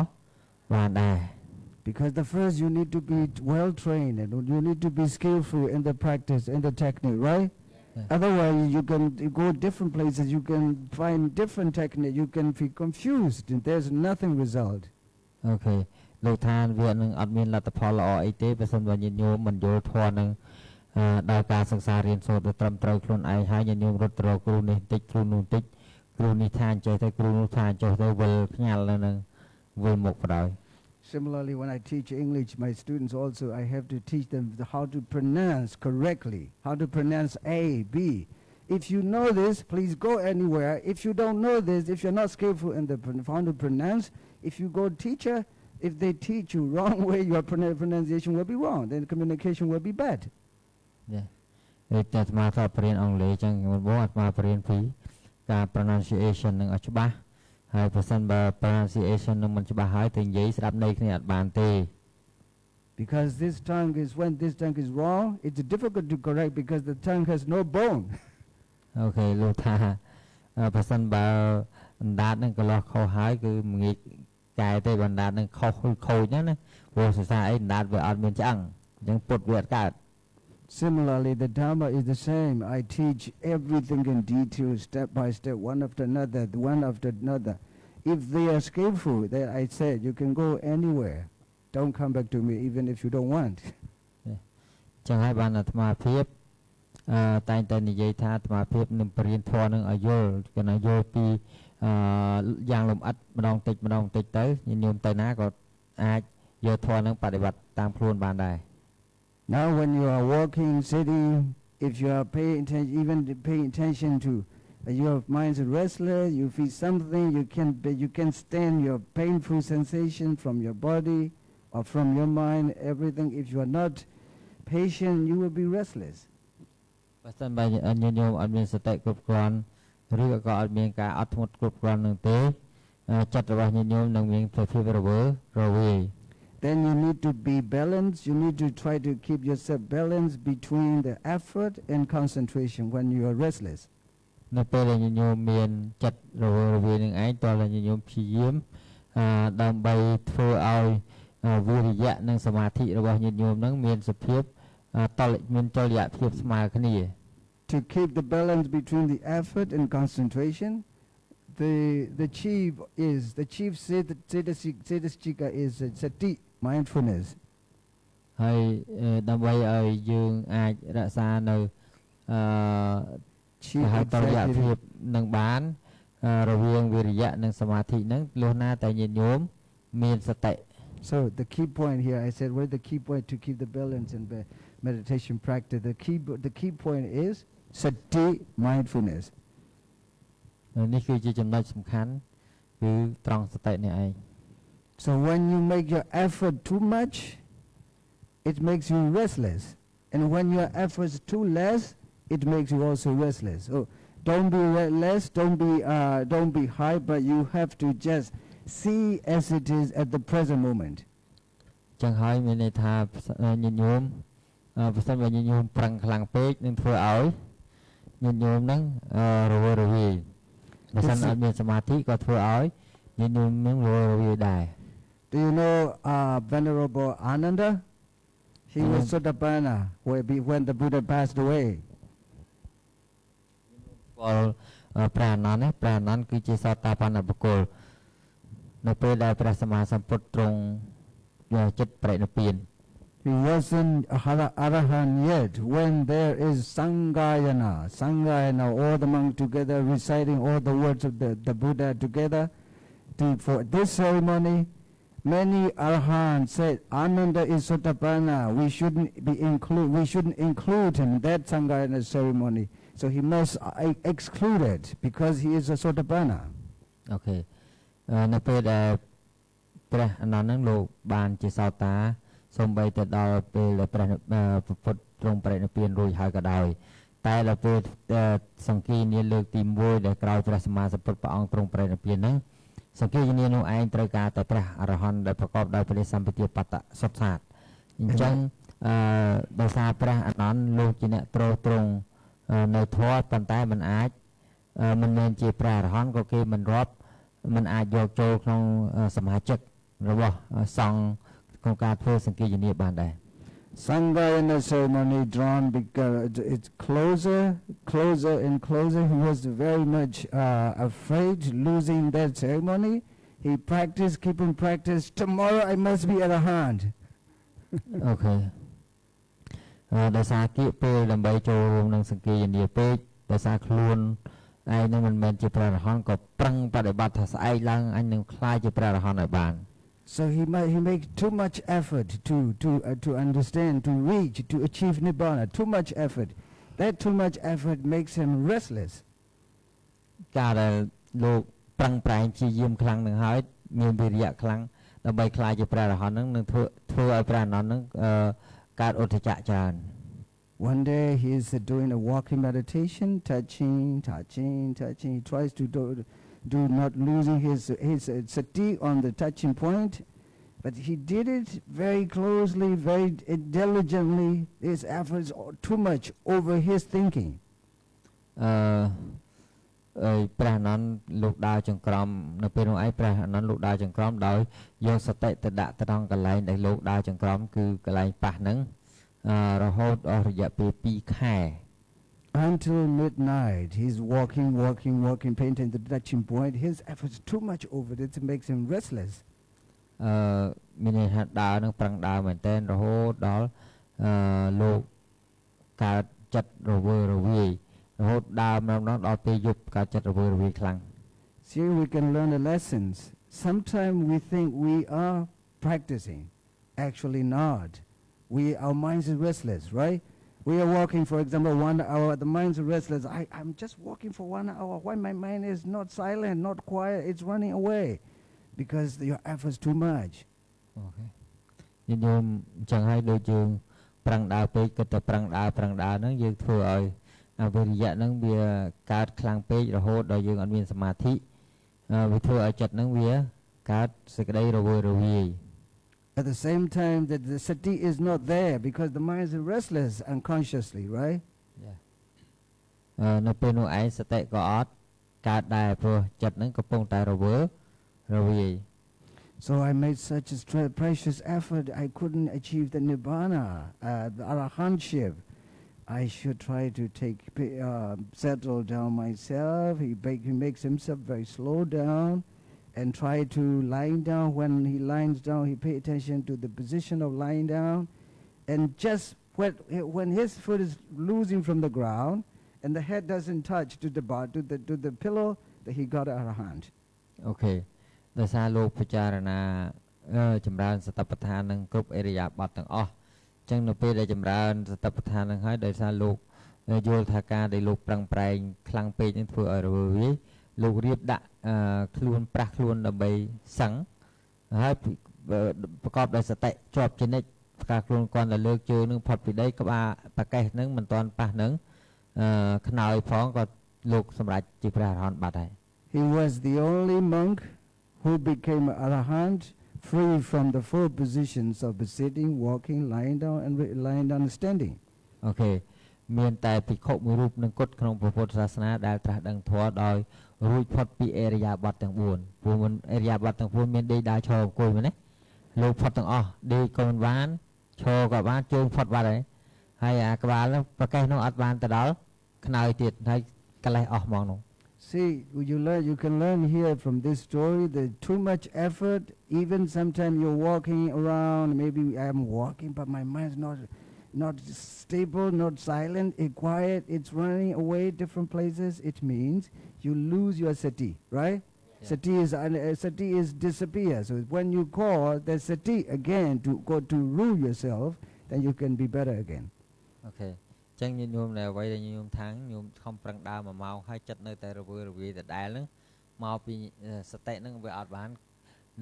បានដែរ Because the first you need to be well trained and you need to be skillful in the practice and the technique, right? Yeah. Otherwise you can go different places, you can find different technique, you can be confused and there's nothing result. Okay. លោកថាវានឹងអត់មានលទ្ធផលល្អអីទេបើសិនបើញាតិញោមមិនយល់ធម៌នឹងដល់ការសិក្សារៀនសូត្រទៅត្រឹមត្រូវខ្លួនឯងហើយញាតិញោមរត់ទៅរកគ្រូនេះតិចគ្រូនោះតិចគ្រូនេះថាអញ្ចេះទៅគ្រូនោះថាអញ្ចេះទៅវិលខ្ញាល់នៅនឹងវិលមុខបណ្ដោយ Similarly, when I teach English, my students also, I have to teach them how to pronounce correctly, how to pronounce A, B. If you know this, please go anywhere. If you don't know this, if you're not skillful in how to pronounce, if you go teacher, if they teach you wrong way, your pronunciation will be wrong. Then communication will be bad. Yeah. តែអាត្មាក៏បរៀនអង់គ្លេសចឹងមុនបងអាត្មាបរៀនពីការ pronunciation នឹងឲ្យច្បាស់ហើយបើសិនបើ pronunciation នឹងមិនច្បាស់ហើយទៅនិយាយស្ដាប់ន័យគ្នាអត់បានទេ Because when this tongue is wrong, it's difficult to correct because the tongue has no bone. អូខេលោកថាប្រសិនបើអណ្ដាតនឹងកន្លោះខុសហើយគឺមិនងាយកែទេបើអណ្ដាតនឹងខុសឬខូចណាព្រោះភាសាអីអណ្ដាតវាអត់មានឆ្អឹងអញ្ចឹងពុតវាអត់កើត Similarly, the Dharma is the same. I teach everything in detail, step by step, one after another, one after another. If they are skillful, then I said, you can go anywhere. Don't come back to me even if you don't want. ចឹងហើយបានអាត្មាភាពតែងតែនិយាយថាអាត្មាភាពនឹងបរៀនធម៌នឹងឲ្យយល់គឺណាយល់ពីយ៉ាងលម្អិតម្ដងតិចម្ដងតិចទៅញោមទៅណាក៏អាចយកធម៌នឹងបដិបត្តិតាមខ្លួនបានដែរ Now when you are walking, sitting, if you are paying attention, even paying attention to your mind is restless, you feel something, you can stand your painful sensation from your body or from your mind, everything. If you are not patient, you will be restless. បើសិនបើញោមអត់មានសតិគ្រប់គ្រាន់ឬក៏អត់មានការអត់ធ្មត់គ្រប់គ្រាន់នឹងទេចិត្តរបស់ញោមនឹងមានភាពរវើរវាយ Then you need to be balanced. You need to try to keep yourself balanced between the effort and concentration when you are restless. នៅពេលដែលញោមមានចិត្តរវើរវាយនឹងឯងតើញោមព្យាយាមដើម្បីធ្វើឲ្យវិរិយៈនិងសមាធិរបស់ញោមនឹងមានសភាពមានតុល្យភាពស្មើគ្នា To keep the balance between the effort and concentration, the chief cetasika is sati, mindfulness. ហើយដើម្បីឲ្យយើងអាចរក្សានៅតុល្យភាពនឹងបានរវាងវិរិយៈនិងសមាធិនឹងលុះណាតែញោមមានសតិ So the key point here, I said, the key point to keep the balance in meditation practice? The key point is sati, mindfulness. នេះគឺជាចំណុចសំខាន់គឺត្រង់សតិនេះឯង So when you make your effort too much, it makes you restless, and when your effort is too less, it makes you also restless. So don't be less, don't be high, but you have to just see as it is at the present moment. ចឹងហើយមានន័យថាញោមប្រសិនបើញោមប្រឹងខ្លាំងពេកនឹងធ្វើឲ្យញោមនឹងរវើរវាយបើសិនអត់មានសមាធិក៏ធ្វើឲ្យញោមនឹងរវើរវាយដែរ Do you know Venerable Ananda? He was Sotapanna when the Buddha passed away. ព្រះអនន្តព្រះអនន្តគឺជាសតាបនបុគ្គលនៅពេលដែលព្រះសម្មាសម្ពុទ្ធទ្រង់ចិត្តបរិនិព្វាន He wasn't Arahant yet when there is Sangayana, all the monks together reciting all the words of the Buddha together. For this ceremony, many Arahants said, Ananda is Sotapanna, we shouldn't include him in that Sangayana ceremony. So he must exclude it because he is a Sotapanna. Okay. នៅពេលដែលព្រះអនន្តនឹងលោកបានជាសោតាសូម្បីទៅដល់ពេលដែលព្រះពុទ្ធទ្រង់បរិនិព្វានរួចហើយក៏ដោយតែដល់ពេលសង្គីនាលើកទី1ដែលក្រោយព្រះសម្មាសម្ពុទ្ធព្រះអង្គទ្រង់បរិនិព្វានហ្នឹងសង្គីនានោះឯងត្រូវការតែព្រះអរហន្តដែលប្រកបដោយព្រះសម្បទាបត្តសុទ្ធសាធអញ្ចឹងដោយសារព្រះអនន្តលោកជាអ្នកទ្រទ្រង់នៅធម៌ប៉ុន្តែមិនអាចមិនមែនជាព្រះអរហន្តក៏គេមិនរាប់មិនអាចយកចូលក្នុងសមាជិករបស់សង្ឃក្នុងការធ្វើសង្ឃាយនាបានដែរ Sangayana ceremony drawn because it's closer and closer. He was very much afraid losing that ceremony. He practiced, keep on practice. Tomorrow I must be at a hand. Okay. ដោយសារគៀកពេលដើម្បីចូលរួមនឹងសង្ឃាយនាពេកដោយសារខ្លួនឯងនឹងមិនមែនជាព្រះអរហន្តក៏ប្រឹងបដិបត្តិថាស្អែកឡើងអញនឹងខ្លាចជាព្រះអរហន្តឲ្យបាន So he makes too much effort to understand, to reach, to achieve nibbana. Too much effort. That too much effort makes him restless. ការដែលលោកប្រឹងប្រែងព្យាយាមខ្លាំងនឹងហើយមានវិរិយៈខ្លាំងដើម្បីខ្លាចជាព្រះអរហន្តនឹងធ្វើឲ្យព្រះអនន្តនឹងកើតឧទ្ធចក្រច្រើន One day he is doing a walking meditation, touching. He tries to do not losing his sati on the touching point, but he did it very closely, very diligently. His efforts are too much over his thinking. ព្រះអនន្តលោកដើរចង្ក្រមនៅពេលនោះឯងព្រះអនន្តលោកដើរចង្ក្រមដោយយកសតិទៅដាក់ត្រង់កន្លែងដែលលោកដើរចង្ក្រមគឺកន្លែងប៉ះហ្នឹងរហូតអស់រយៈពេល2 ខែ Until midnight, he's walking, paying attention to the touching point. His efforts too much over it, it makes him restless. មានន័យថាដើរនឹងប្រឹងដើរមែនទែនរហូតដល់លោកកើតចិត្តរវើរវាយរហូតដើរម្ដងដល់ពេលយប់កើតចិត្តរវើរវាយខ្លាំង See, we can learn the lessons. Sometimes we think we are practicing, actually not. Our minds is restless, right? We are walking, for example, 1 hour, the mind is restless. I'm just walking for 1 hour. Why my mind is not silent, not quiet, it's running away? Because your effort's too much. Okay. ញាតិញោមអញ្ចឹងហើយដូចយើងប្រឹងដើរពេកគិតតែប្រឹងដើរហ្នឹងយើងធ្វើឲ្យអវិរិយៈហ្នឹងវាកើតខ្លាំងពេករហូតដល់យើងអត់មានសមាធិវាធ្វើឲ្យចិត្តហ្នឹងវាកើតសេចក្តីរវើរវាយ At the same time that the sati is not there because the mind is restless unconsciously, right? Yeah. នៅពេលនោះឯងសតិក៏អត់កើតដែរព្រោះចិត្តហ្នឹងកំពុងតែរវើរវាយ So I made such a precious effort. I couldn't achieve the nibbana, the arahantship. I should try to settle down myself. He makes himself very slow down and try to lying down. When he lies down, he pay attention to the position of lying down. And just when his foot is losing from the ground and the head doesn't touch to the pillow, that he got arahant. Okay. ដោយសារលោកពិចារណាចម្រើនសតិប្បដ្ឋាននឹងគ្រប់អរិយាបថទាំងអស់អញ្ចឹងនៅពេលដែលចម្រើនសតិប្បដ្ឋាននឹងហើយដោយសារលោកយល់ថាការដែលលោកប្រឹងប្រែងខ្លាំងពេកនឹងធ្វើឲ្យរវើវាយលោករៀបដាក់ខ្លួនប្រាស់ខ្លួនដើម្បីសឹងហើយប្រកបដោយសតិជាប់ជានិច្ចការខ្លួនគាត់ដែលលើកជើងនឹងផុតពីដីក្បាលប្រកេះនឹងមិនទាន់ប៉ះនឹងខ្នើយផងក៏លោកសម្រេចជាព្រះអរហន្តបាត់ហើយ He was the only monk who became arahant free from the 4 positions of sitting, walking, lying down and standing. Okay. មានតែភិក្ខុមួយរូបនឹងគត់ក្នុងព្រះពុទ្ធសាសនាដែលត្រាស់ដឹងធម៌ដោយរួចផុតពីអរិយាបថទាំង4ព្រោះមិនអរិយាបថទាំង4មានដេកដើរឈរអង្គុយមែនទេលោកផុតទាំងអស់ដេកក៏មិនបានឈរក៏បានជើងផុតបាត់ហើយអាក្បាលនោះប្រកេះនោះអត់បានទៅដល់ខ្នើយទៀតហើយកលេសអស់ហ្មងនោះ See, you can learn here from this story that too much effort, even sometimes you're walking around, maybe I'm walking, but my mind's not stable, not silent, quiet, it's running away different places. It means you lose your sati, right? Yeah. Sati is disappear. So when you call the sati again to go to rule yourself, then you can be better again. Okay. ចឹងញោមដែលអ្វីដែលញោមថាងញោមខំប្រឹងដើរ1 ម៉ោងហើយចិត្តនៅតែរវើរវាយដដែលហ្នឹងមកពីសតិហ្នឹងវាអត់បាន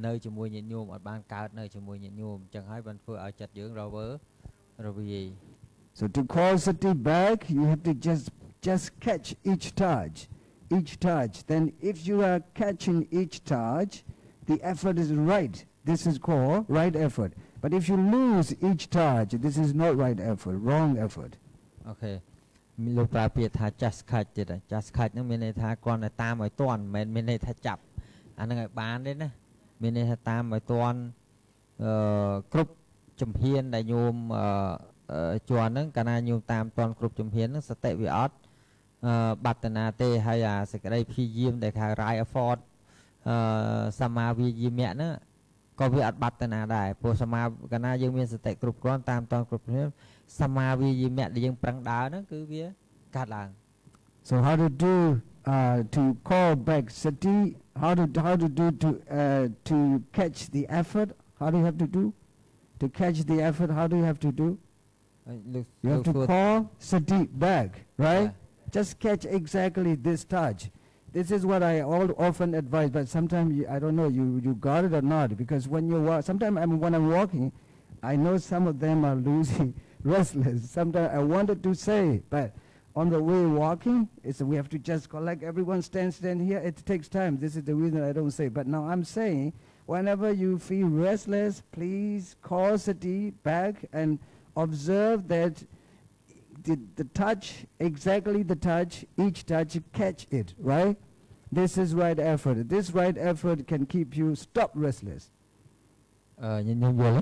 នៅជាមួយញាតិញោមអត់បានកើតនៅជាមួយញាតិញោមចឹងហើយបានធ្វើឲ្យចិត្តយើងរវើរវាយ So to call sati back you have to just catch each touch. Then if you are catching each touch the effort is right. This is called right effort. But if you lose each touch this is not right effort, wrong effort. Okay មានលោកប្រើពាក្យថា just catch ទៀត just catch ហ្នឹងមានន័យថាគ្រាន់តែតាមឲ្យទាន់មិនមែនមានន័យថាចាប់អាហ្នឹងឲ្យបានទេណាមានន័យថាតាមឲ្យទាន់គ្រប់ជំហានដែលញោមជាន់ហ្នឹងកាលណាញោមតាមទាន់គ្រប់ជំហានហ្នឹងសតិវាអត់បត្តនាទេហើយអាសេចក្តីព្យាយាមដែលហៅ right effort សមាវិយាមៈហ្នឹងក៏វាអត់បត្តនាដែរព្រោះសមាកាលណាយើងមានសតិគ្រប់គ្រាន់តាមទាន់គ្រប់ជំហានសមាវិយាមៈដែលយើងប្រឹងដើរហ្នឹងគឺវាកើតឡើង So how to do to call back sati, how to do to catch the effort, how do you have to do to catch the effort, how do you have to do you have to call sati back, right? Yeah. Just catch exactly this touch. This is what I often advise, but sometimes I don't know you got it or not, because when you walk sometimes when I'm walking I know some of them are losing restless. Sometimes I wanted to say, but on the way walking, we have to just collect everyone stand here. It takes time. This is the reason I don't say. But now I'm saying, whenever you feel restless, please call sati back and observe that the touch, exactly the touch, each touch catch it, right? This is right effort. This right effort can keep you stop restless. ញញយល់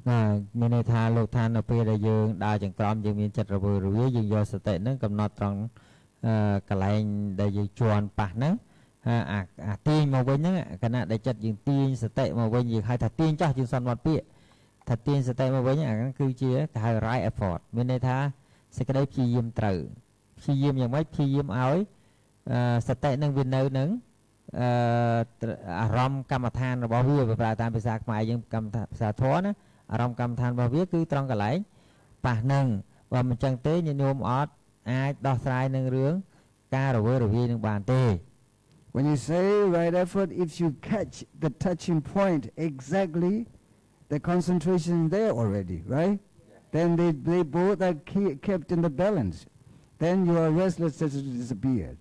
ណាមានន័យថាលោកថានៅពេលដែលយើងដើរចង្ក្រមយើងមានចិត្តរវើរវាយយើងយកសតិហ្នឹងកំណត់ត្រង់កន្លែងដែលយើងជន់ប៉ះហ្នឹងអាទាញមកវិញហ្នឹងគណៈដែលចិត្តយើងទាញសតិមកវិញយើងហៅថាទាញចោះយើងសន្មត់ពាក្យថាទាញសតិមកវិញអាហ្នឹងគឺជាគេហៅ right effort មានន័យថាសេចក្តីព្យាយាមត្រូវព្យាយាមយ៉ាងម៉េចព្យាយាមឲ្យសតិនឹងវានៅនឹងអារម្មណ៍កម្មដ្ឋានរបស់វាប្រើតាមភាសាខ្មែរយើងកម្មភាសាធម៌ណាអារម្មណ៍កម្មដ្ឋានរបស់វាគឺត្រង់កន្លែងប៉ះនឹងបើមិនចឹងទេញញោមអត់អាចដោះស្រាយនឹងរឿងការរវើរវាយនឹងបានទេ When you say right effort, if you catch the touching point exactly, the concentration is there already, right? Then they both are kept in the balance. Then your restlessness disappears.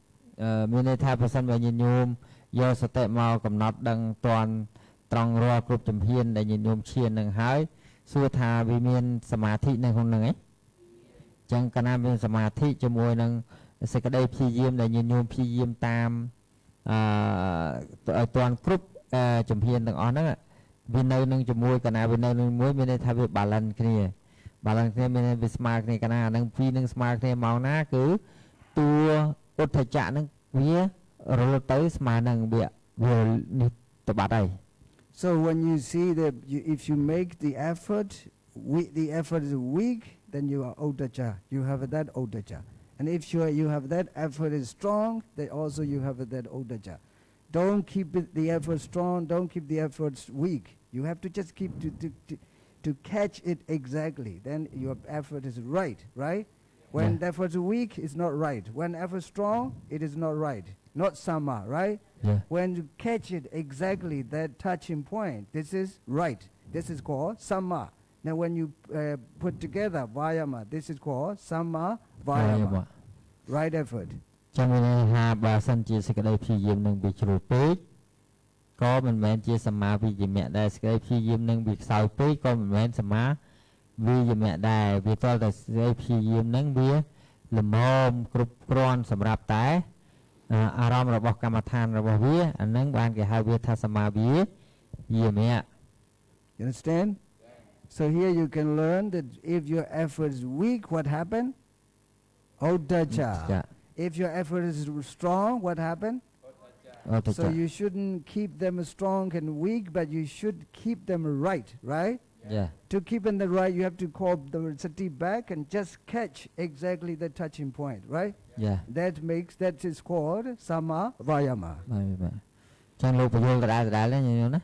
មានន័យថាប្រសិនបើញញោមយកសតិមកកំណត់ដឹងតាន់ត្រង់រាល់គ្រប់ជំហានដែលញញោមឈាននឹងហើយសួរថាវាមានសមាធិនៅក្នុងហ្នឹងឯងចឹងកាលណាមានសមាធិជាមួយនឹងសេចក្តីព្យាយាមដែលញញោមព្យាយាមតាមឲ្យតាន់គ្រប់ជំហានទាំងអស់ហ្នឹងវានៅនឹងជាមួយកាលណាវានៅនឹងមួយមានន័យថាវា balance គ្នាមានន័យវាស្មើគ្នាកាលណាអានឹងពីរនឹងស្មើគ្នាមកណាគឺតួឧទ្ធចៈហ្នឹងវារលត់ទៅស្មើនឹងវានេះទៅបាត់ហើយ So when you see that if you make the effort is weak, then you are uddhacca. You have that uddhacca. And if you have that effort is strong, then also you have that uddhacca. Don't keep the effort strong. Don't keep the efforts weak. You have to just keep to catch it exactly. Then your effort is right. When the effort is weak, it's not right. When effort strong, it is not right. Not sama, right? Yeah. When you catch it exactly, that touching point, this is right. This is called sama. Now when you put together vayama, this is called sama vayama. Right effort. ចាំមានន័យថាបើសិនជាសេចក្តីព្យាយាមនឹងវាជ្រុលពេកក៏មិនមែនជាសមាវិជ្ជមៈដែរសេចក្តីព្យាយាមនឹងវាខ្សោយពេកក៏មិនមែនសមាវិជ្ជមៈដែរវាតតែសេចក្តីព្យាយាមនឹងវាល្មមគ្រប់គ្រាន់សម្រាប់តែអារម្មណ៍របស់កម្មដ្ឋានរបស់វាអានឹងបានគេហៅវាថាសមាវិជ្ជមៈ You understand? So here you can learn that if your effort is weak, what happened? Uddhacca. If your effort is strong, what happened? So you shouldn't keep them strong and weak, but you should keep them right? Yeah. To keep in the right, you have to call the sati back and just catch exactly the touching point, right? Yeah. That is called sama vayama. ចឹងលោកបញ្យល់ដដែលណាញញណា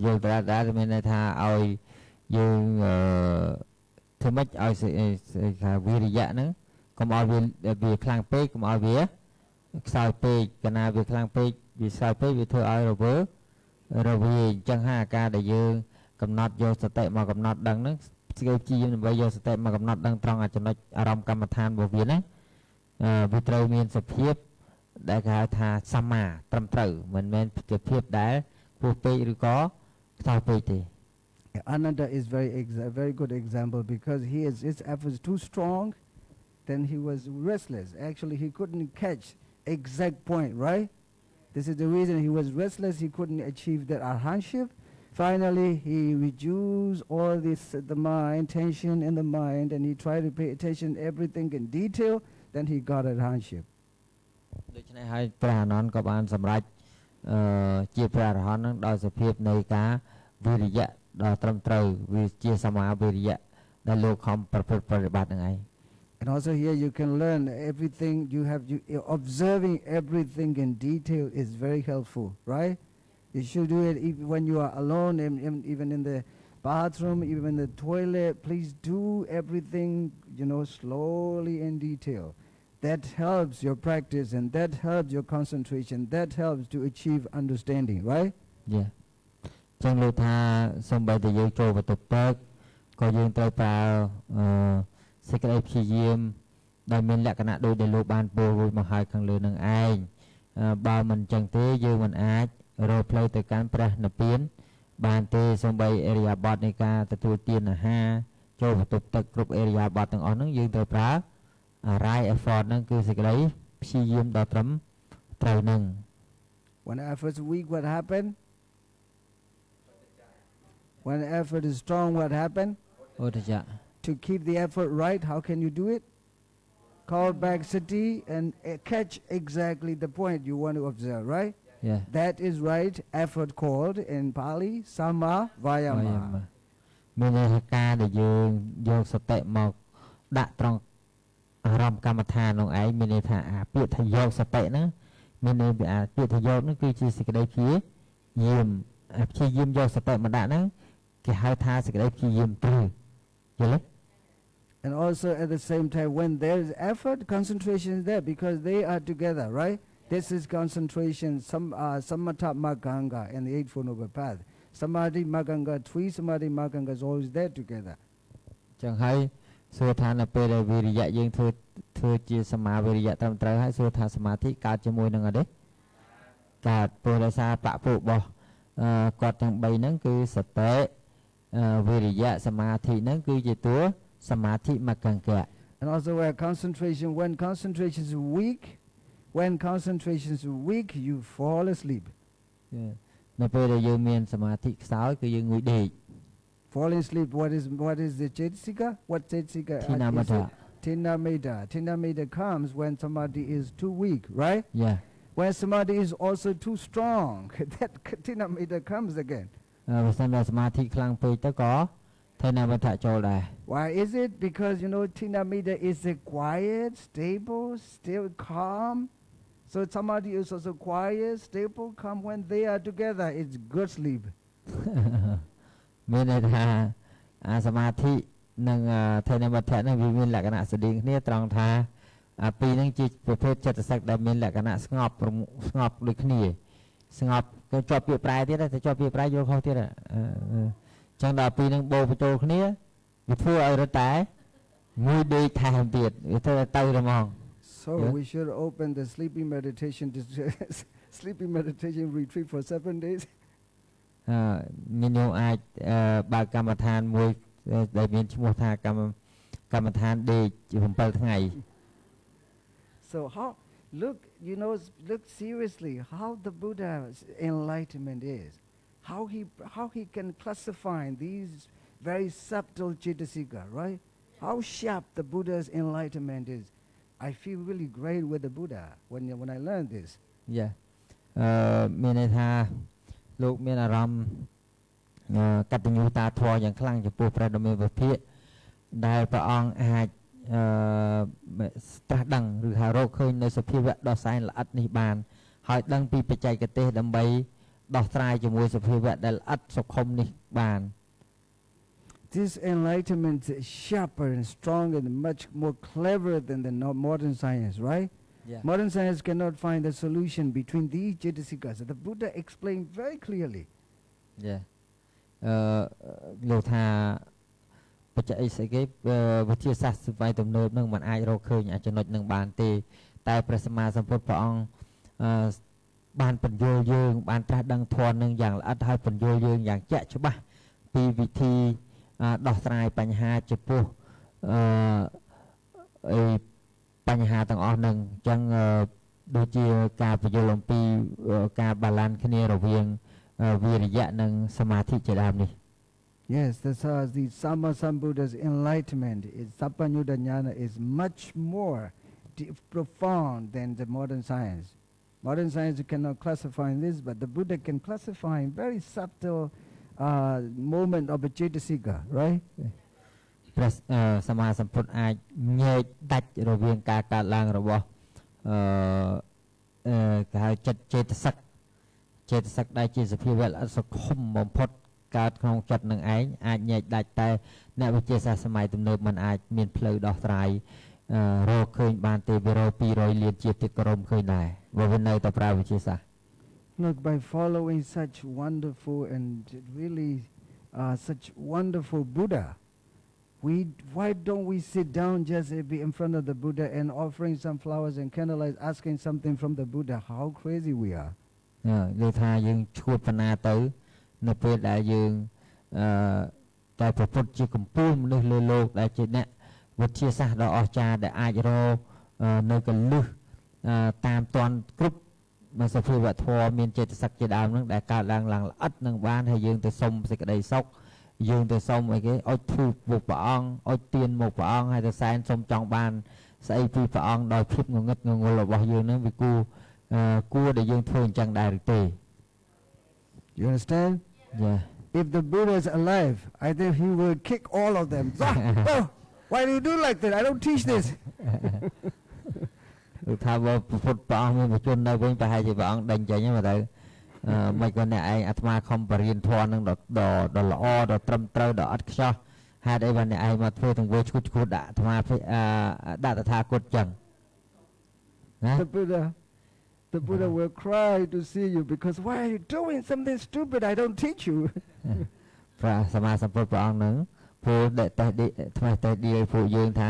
យល់ដដែលមានន័យថាឲ្យយើងធ្វើម៉េចឲ្យថាវិរិយៈហ្នឹងកុំឲ្យវាខ្លាំងពេកកុំឲ្យវាខ្សោយពេកកាលណាវាខ្លាំងពេកវាខ្សោយពេកវាធ្វើឲ្យរវើរវាយអញ្ចឹងហើយអាការដែលយើងកំណត់យកសតិមកកំណត់ដឹងហ្នឹងស្គីព្យាយាមដើម្បីយកសតិមកកំណត់ដឹងត្រង់ចំណុចអារម្មណ៍កម្មដ្ឋានរបស់វាណាវាត្រូវមានសភាពដែលគេហៅថាសម្មាត្រឹមត្រូវមិនមែនជាភាពដែលខ្ពស់ពេកឬក៏ខ្សោយពេកទេ Ananda is very good example because his effort is too strong, then he was restless. Actually, he couldn't catch exact point, right? This is the reason he was restless. He couldn't achieve that arhanship. Finally, he reduced all this the mind, tension in the mind, and he tried to pay attention to everything in detail. Then he got arhanship. ដូច្នេះហើយព្រះអនន្តក៏បានសម្រេចជាព្រះអរហន្តនឹងដោយសភាពនៃការវិរិយៈដ៏ត្រឹមត្រូវវាជាសមាវិរិយៈដែលលោកខំប្រព្រឹត្តប្រតិបត្តិហ្នឹងឯង And also here you can learn everything you observing everything in detail is very helpful, right? You should do it even when you are alone, even in the bathroom, even in the toilet. Please do everything, slowly in detail. That helps your practice and that helps your concentration. That helps to achieve understanding, right? Yeah. ចឹងលោកថាសូម្បីតែយើងចូលបន្ទប់ទឹកក៏យើងត្រូវប្រើសេចក្តីព្យាយាមដែលមានលក្ខណៈដូចដែលលោកបានពោលរួចមកហើយខាងលើនឹងឯងបើមិនចឹងទេយើងមិនអាចរកផ្លូវទៅកាន់ព្រះនិព្វានបានទេសូម្បីអរិយាបថនៃការទទួលទានអាហារ ចូលបន្ទប់ទឹកគ្រប់អេរីយ៉ាប័តទាំងអស់ហ្នឹងយើងត្រូវប្រើ right effort ហ្នឹងគឺសេចក្តីព្យាយាមដល់ត្រឹមត្រូវហ្នឹង When effort is weak, what happened? When effort is strong, what happened? ឧទាហរណ៍ To keep the effort right, how can you do it? Call back city and catch exactly the point you want to observe, right? Yeah. That is right. Effort called in Pali, Sama Vayama. មានន័យថាការដែលយើងយកសតិមកដាក់ត្រង់អារម្មណ៍កម្មដ្ឋាននោះឯងមានន័យថាអាពាក្យថាយកសតិហ្នឹងមានន័យថាពាក្យថាយកហ្នឹងគឺជាសេចក្តីព្យាយាមព្យាយាមយកសតិមកដាក់ហ្នឹងគេហៅថាសេចក្តីព្យាយាមត្រូវយល់ទេ And also at the same time, when there is effort, concentration is there because they are together, right? This is concentration, samatha maganga in the Eightfold Noble Path. Samadhi maganga, three samadhi maganga is always there together. ចឹងហើយសួរថានៅពេលដែលវិរិយៈយើងធ្វើជាសមាវិរិយៈត្រឹមត្រូវហើយសួរថាសមាធិកើតជាមួយនឹងអត់ទេកើតព្រោះដោយសារបពុរបស់គាត់ទាំង3ហ្នឹងគឺសតិវិរិយៈសមាធិហ្នឹងគឺជាតួសមាធិមកង្កៈ And also where concentration, when concentration is weak, you fall asleep. នៅពេលដែលយើងមានសមាធិខ្សោយគឺយើងងុយដេក Falling asleep, what is the Chetasika? What Chetasika? Tinamata. Tinamata. Tinamata comes when samadhi is too weak, right? Yeah. When samadhi is also too strong, that Tinamata comes again. បើសិនបើសមាធិខ្លាំងពេកទៅក៏ថេនវត្ថៈចូលដែរ Why is it? Because Tinamata is a quiet, stable, still calm. So samadhi is also quiet, stable, calm. When they are together, it's good sleep. មានន័យថាអាសមាធិនិងថេនវត្ថៈហ្នឹងវាមានលក្ខណៈស្តៀងគ្នាត្រង់ថាអាពីរហ្នឹងជាប្រភេទចិត្តសឹកដែលមានលក្ខណៈស្ងប់ដូចគ្នាស្ងប់ក៏ជាប់ពាក្យប្រែទៀតតែជាប់ពាក្យប្រែយល់ខុសទៀតចឹងដល់ពីរហ្នឹងបូរបញ្ចូលគ្នាវាធ្វើឲ្យរត់តែមួយដេកថែមទៀតវាធ្វើទៅហ្មង So we should open the sleeping meditation retreat for 7 days. មានញោមអាចបើកកម្មដ្ឋានមួយដែលមានឈ្មោះថាកម្មដ្ឋានដេក7ថ្ងៃ So look seriously how the Buddha's enlightenment is. How he can classify these very subtle cetasika, right? How sharp the Buddha's enlightenment is. I feel really great with the Buddha when I learned this. Yeah. មានន័យថាលោកមានអារម្មណ៍កតញ្ញូតាធម៌យ៉ាងខ្លាំងចំពោះព្រះដ៏មានពភាកដែលព្រះអង្គអាចត្រាស់ដឹងឬថារកឃើញនៅសភាវៈដ៏សែនល្អិតនេះបានហើយដឹងពីបច្ចេកទេសដើម្បីដោះស្រាយជាមួយសភាវៈដែលល្អិតសុខុមនេះបាន This enlightenment is sharper and stronger and much more clever than the modern science, right? Yeah. Modern science cannot find the solution between these cetasikas. The Buddha explained very clearly. Yeah. លោកថាបច្ចេកទេសគេវិទ្យាសាស្ត្រស្វ័យទំនើបនឹងមិនអាចរកឃើញចំណុចនឹងបានទេតែព្រះសម្មាសម្ពុទ្ធព្រះអង្គបានបញ្យល់យើងបានត្រាស់ដឹងធម៌នឹងយ៉ាងល្អិតហើយបញ្យល់យើងយ៉ាងជាក់ច្បាស់ពីវិធីដោះស្រាយបញ្ហាចំពោះបញ្ហាទាំងអស់នឹងអញ្ចឹងដូចជាការបញ្យល់អំពីការបាឡានគ្នារវាងវិរិយៈនិងសមាធិជាដើមនេះ Yes, that's how the Sammasambuddha's enlightenment is Sappanyuta Jnana is much more profound than the modern science. Modern science cannot classify this, but the Buddha can classify in very subtle moment of a cetasika, right? ព្រះសម្មាសម្ពុទ្ធអាចញែកដាច់រវាងការកើតឡើងរបស់គេហៅចិត្តចេតសិកដែលជាសភាវៈល្អិតសុខុមបំផុតកើតក្នុងចិត្តនឹងឯងអាចញែកដាច់តែអ្នកវិទ្យាសាស្ត្រសម័យទំនើបមិនអាចមានផ្លូវដោះស្រាយរកឃើញបានទេវារក200លានជាតិទៀតក៏រំឃើញដែរបើវានៅតែប្រើវិទ្យាសាស្ត្រ Look, by following such wonderful and really such wonderful Buddha, why don't we sit down just be in front of the Buddha and offering some flowers and candlelight, asking something from the Buddha? How crazy we are! លើថាយើងឈួតបណ្ណាទៅនៅពេលដែលយើង តែប្រពុតជាកម្ពូលមនុស្សលើលោកដែលជាអ្នកវិទ្យាសាស្ត្រដ៏អស្ចារ្យដែលអាចរកនៅកលឹះតាមតាន់គ្រប់សភាវៈធម៌មានចេតសិកជាដើមនឹងដែលកើតឡើងល្អិតនឹងបានហើយយើងទៅសុំសេចក្តីសុខយើងទៅសុំអីគេអុជធូបមកព្រះអង្គអុជទៀនមកព្រះអង្គហើយទៅសែនសុំចង់បានស្អីពីព្រះអង្គដោយភាពងងឹតងងុលរបស់យើងនឹងវាគួរដែលយើងធ្វើអញ្ចឹងដែរឬទេ You understand? Yeah. If the Buddha is alive, I think he will kick all of them. Oh, why do you do like that? I don't teach this. ថាបើពុទ្ធព្រះអង្គមានបជននៅវិញប្រហែលជាព្រះអង្គដេញចេញហ្នឹងទៅមិនក៏អ្នកឯងអាត្មាខំបរៀនធម៌នឹងដ៏ល្អដ៏ត្រឹមត្រូវដ៏អត់ខ្ចោះហេតុអីបានអ្នកឯងមកធ្វើទាំងវាឈួតដាក់អាត្មាដាក់តថាគតចឹងណា The Buddha will cry to see you because why are you doing something stupid? I don't teach you. ព្រះសម្មាសម្ពុទ្ធព្រះអង្គនឹងព្រោះតែថ្មីតែឌីពួកយើងថា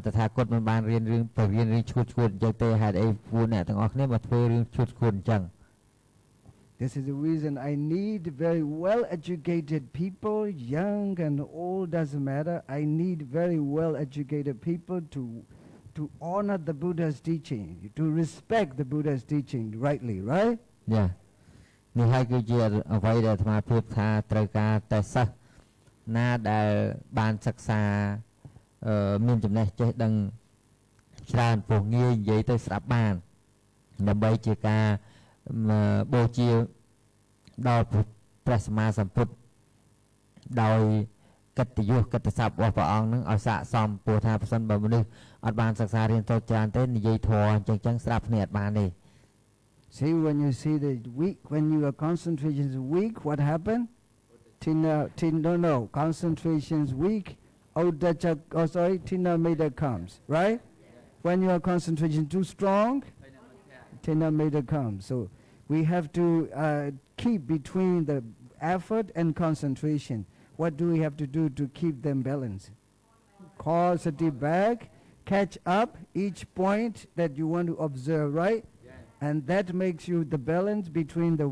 តថាគតមិនបានរៀនរឿងឈួតអញ្ចឹងទេហេតុអីពួកអ្នកទាំងអស់គ្នាមកធ្វើរឿងឈួតអញ្ចឹង This is the reason I need very well educated people, young and old doesn't matter. I need very well educated people to honor the Buddha's teaching, to respect the Buddha's teaching rightly, right? Yeah. នេះហើយគឺជាអ្វីដែលអាត្មាភាពថាត្រូវការតែសិស្សណាដែលបានសិក្សាមានចំណេះចេះដឹងច្រើនពោះងាយនិយាយទៅស្ដាប់បានដើម្បីជាការបូជាដល់ព្រះសម្មាសម្ពុទ្ធដោយកិត្តិយសកិត្តិស័ព្ទរបស់ព្រះអង្គនឹងឲ្យស័ក្តិសមព្រោះថាប្រសិនបើមនុស្សអត់បានសិក្សារៀនសូត្រច្រើនទេនិយាយធម៌អញ្ចឹងស្ដាប់គ្នាអត់បានទេ See, when you see the weak, when your concentration is weak, what happened? No, concentration is weak. Tina Meda comes, right? When your concentration too strong, Tina Meda comes. So we have to keep between the effort and concentration. What do we have to do to keep them balanced? Call sati back, catch up each point that you want to observe, right? And that makes you the balance between the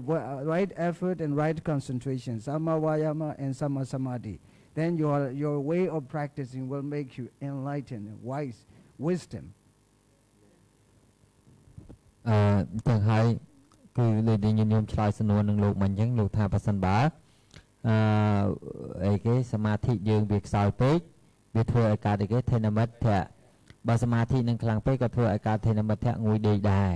right effort and right concentration, samma vayama and samma samadhi. Then your way of practicing will make you enlightened, wise, wisdom. ទាំងហើយគឺដូចដែលញោមឆ្លើយសំណួរនឹងលោកមិនអញ្ចឹងលោកថាប្រសិនបើអីគេសមាធិយើងវាខ្សោយពេកវាធ្វើឲ្យកើតអីគេថេនមិត្តធៈបើសមាធិនឹងខ្លាំងពេកក៏ធ្វើឲ្យកើតថេនមិត្តធៈងួយដេកដែរ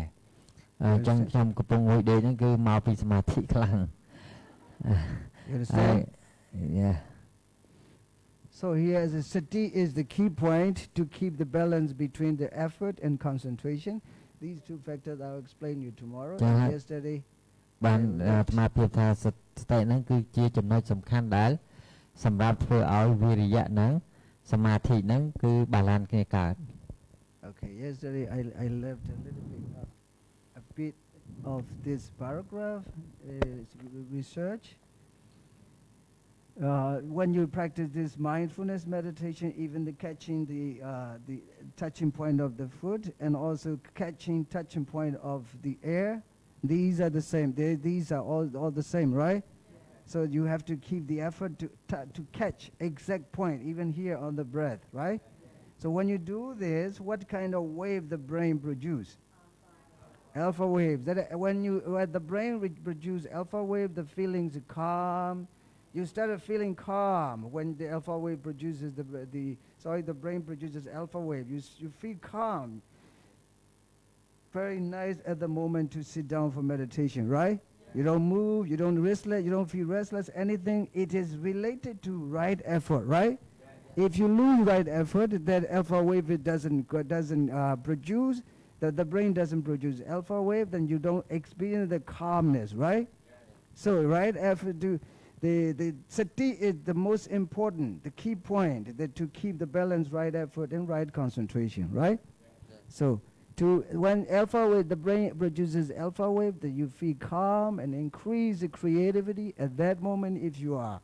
អញ្ចឹងខ្ញុំកំពុងងួយដេកហ្នឹងគឺមកពីសមាធិខ្លាំង You understand? Yeah. So here the sati is the key point to keep the balance between the effort and concentration. These two factors I'll explain you tomorrow. Yesterday បានអាត្មាភាពថាសតិហ្នឹងគឺជាចំណុចសំខាន់ដែលសម្រាប់ធ្វើឲ្យវិរិយៈហ្នឹងសមាធិហ្នឹងគឺបាឡានគ្នាកើត Okay, yesterday I left a bit of this paragraph research. When you practice this mindfulness meditation, even the catching the touching point of the foot and also touching point of the air, these are the same. These are all the same, right? So you have to keep the effort to catch exact point, even here on the breath, right? So when you do this, what kind of wave the brain produce? Alpha wave. That when the brain produce alpha wave, the feelings are calm. You started feeling calm when the alpha wave produces the brain produces alpha wave. You feel calm. Very nice at the moment to sit down for meditation, right? You don't move, you don't restless, you don't feel restless, anything. It is related to right effort, right? If you lose right effort, that alpha wave it doesn't produce, the brain doesn't produce alpha wave, then you don't experience the calmness, right? So right effort the sati is the most important, the key point that to keep the balance, right effort and right concentration, right? So when alpha wave, the brain produces alpha wave, that you feel calm and increase the creativity. At that moment, if you are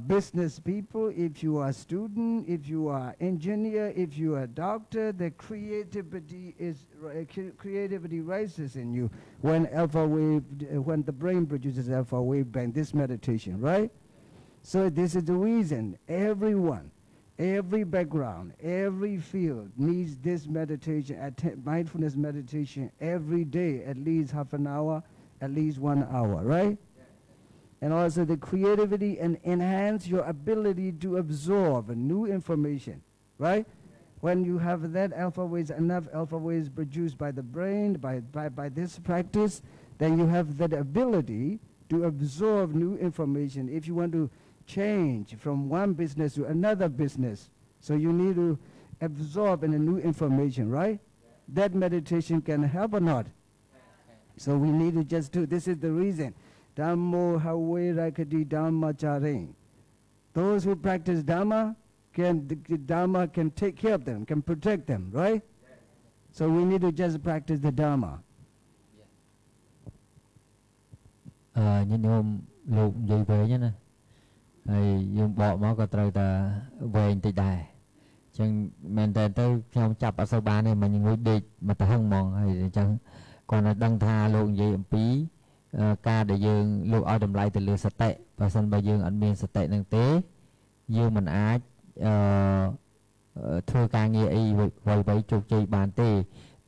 business people, if you are student, if you are engineer, if you are doctor, the creativity rises in you when the brain produces alpha wave by this meditation, right? So this is the reason everyone, every background, every field needs this meditation, mindfulness meditation every day, at least half an hour, at least 1 hour, right? And also the creativity and enhance your ability to absorb new information, right? When you have that alpha waves, enough alpha waves produced by the brain, by this practice, then you have that ability to absorb new information. If you want to change from one business to another business, so you need to absorb in a new information, right? That meditation can help or not? So we need to just do, this is the reason. Dhammo hawe rakati dhamma charing. Those who practice Dhamma, Dhamma can take care of them, can protect them, right? So we need to just practice the Dhamma. ញាតិញោមលោកនិយាយវែងណាហើយយើងបកមកក៏ត្រូវតែវែងតិចដែរអញ្ចឹងមែនតើទៅខ្ញុំចាប់អត់សូវបានទេមិនងុយដេកមកទៅហឹងហ្មងហើយអញ្ចឹងគាត់នៅដឹងថាលោកនិយាយអំពីការដែលយើងលោកឲ្យតម្លៃទៅលើសតិបើសិនបើយើងអត់មានសតិនឹងទេយើងមិនអាចធ្វើការងារអីអ្វីជោគជ័យបានទេ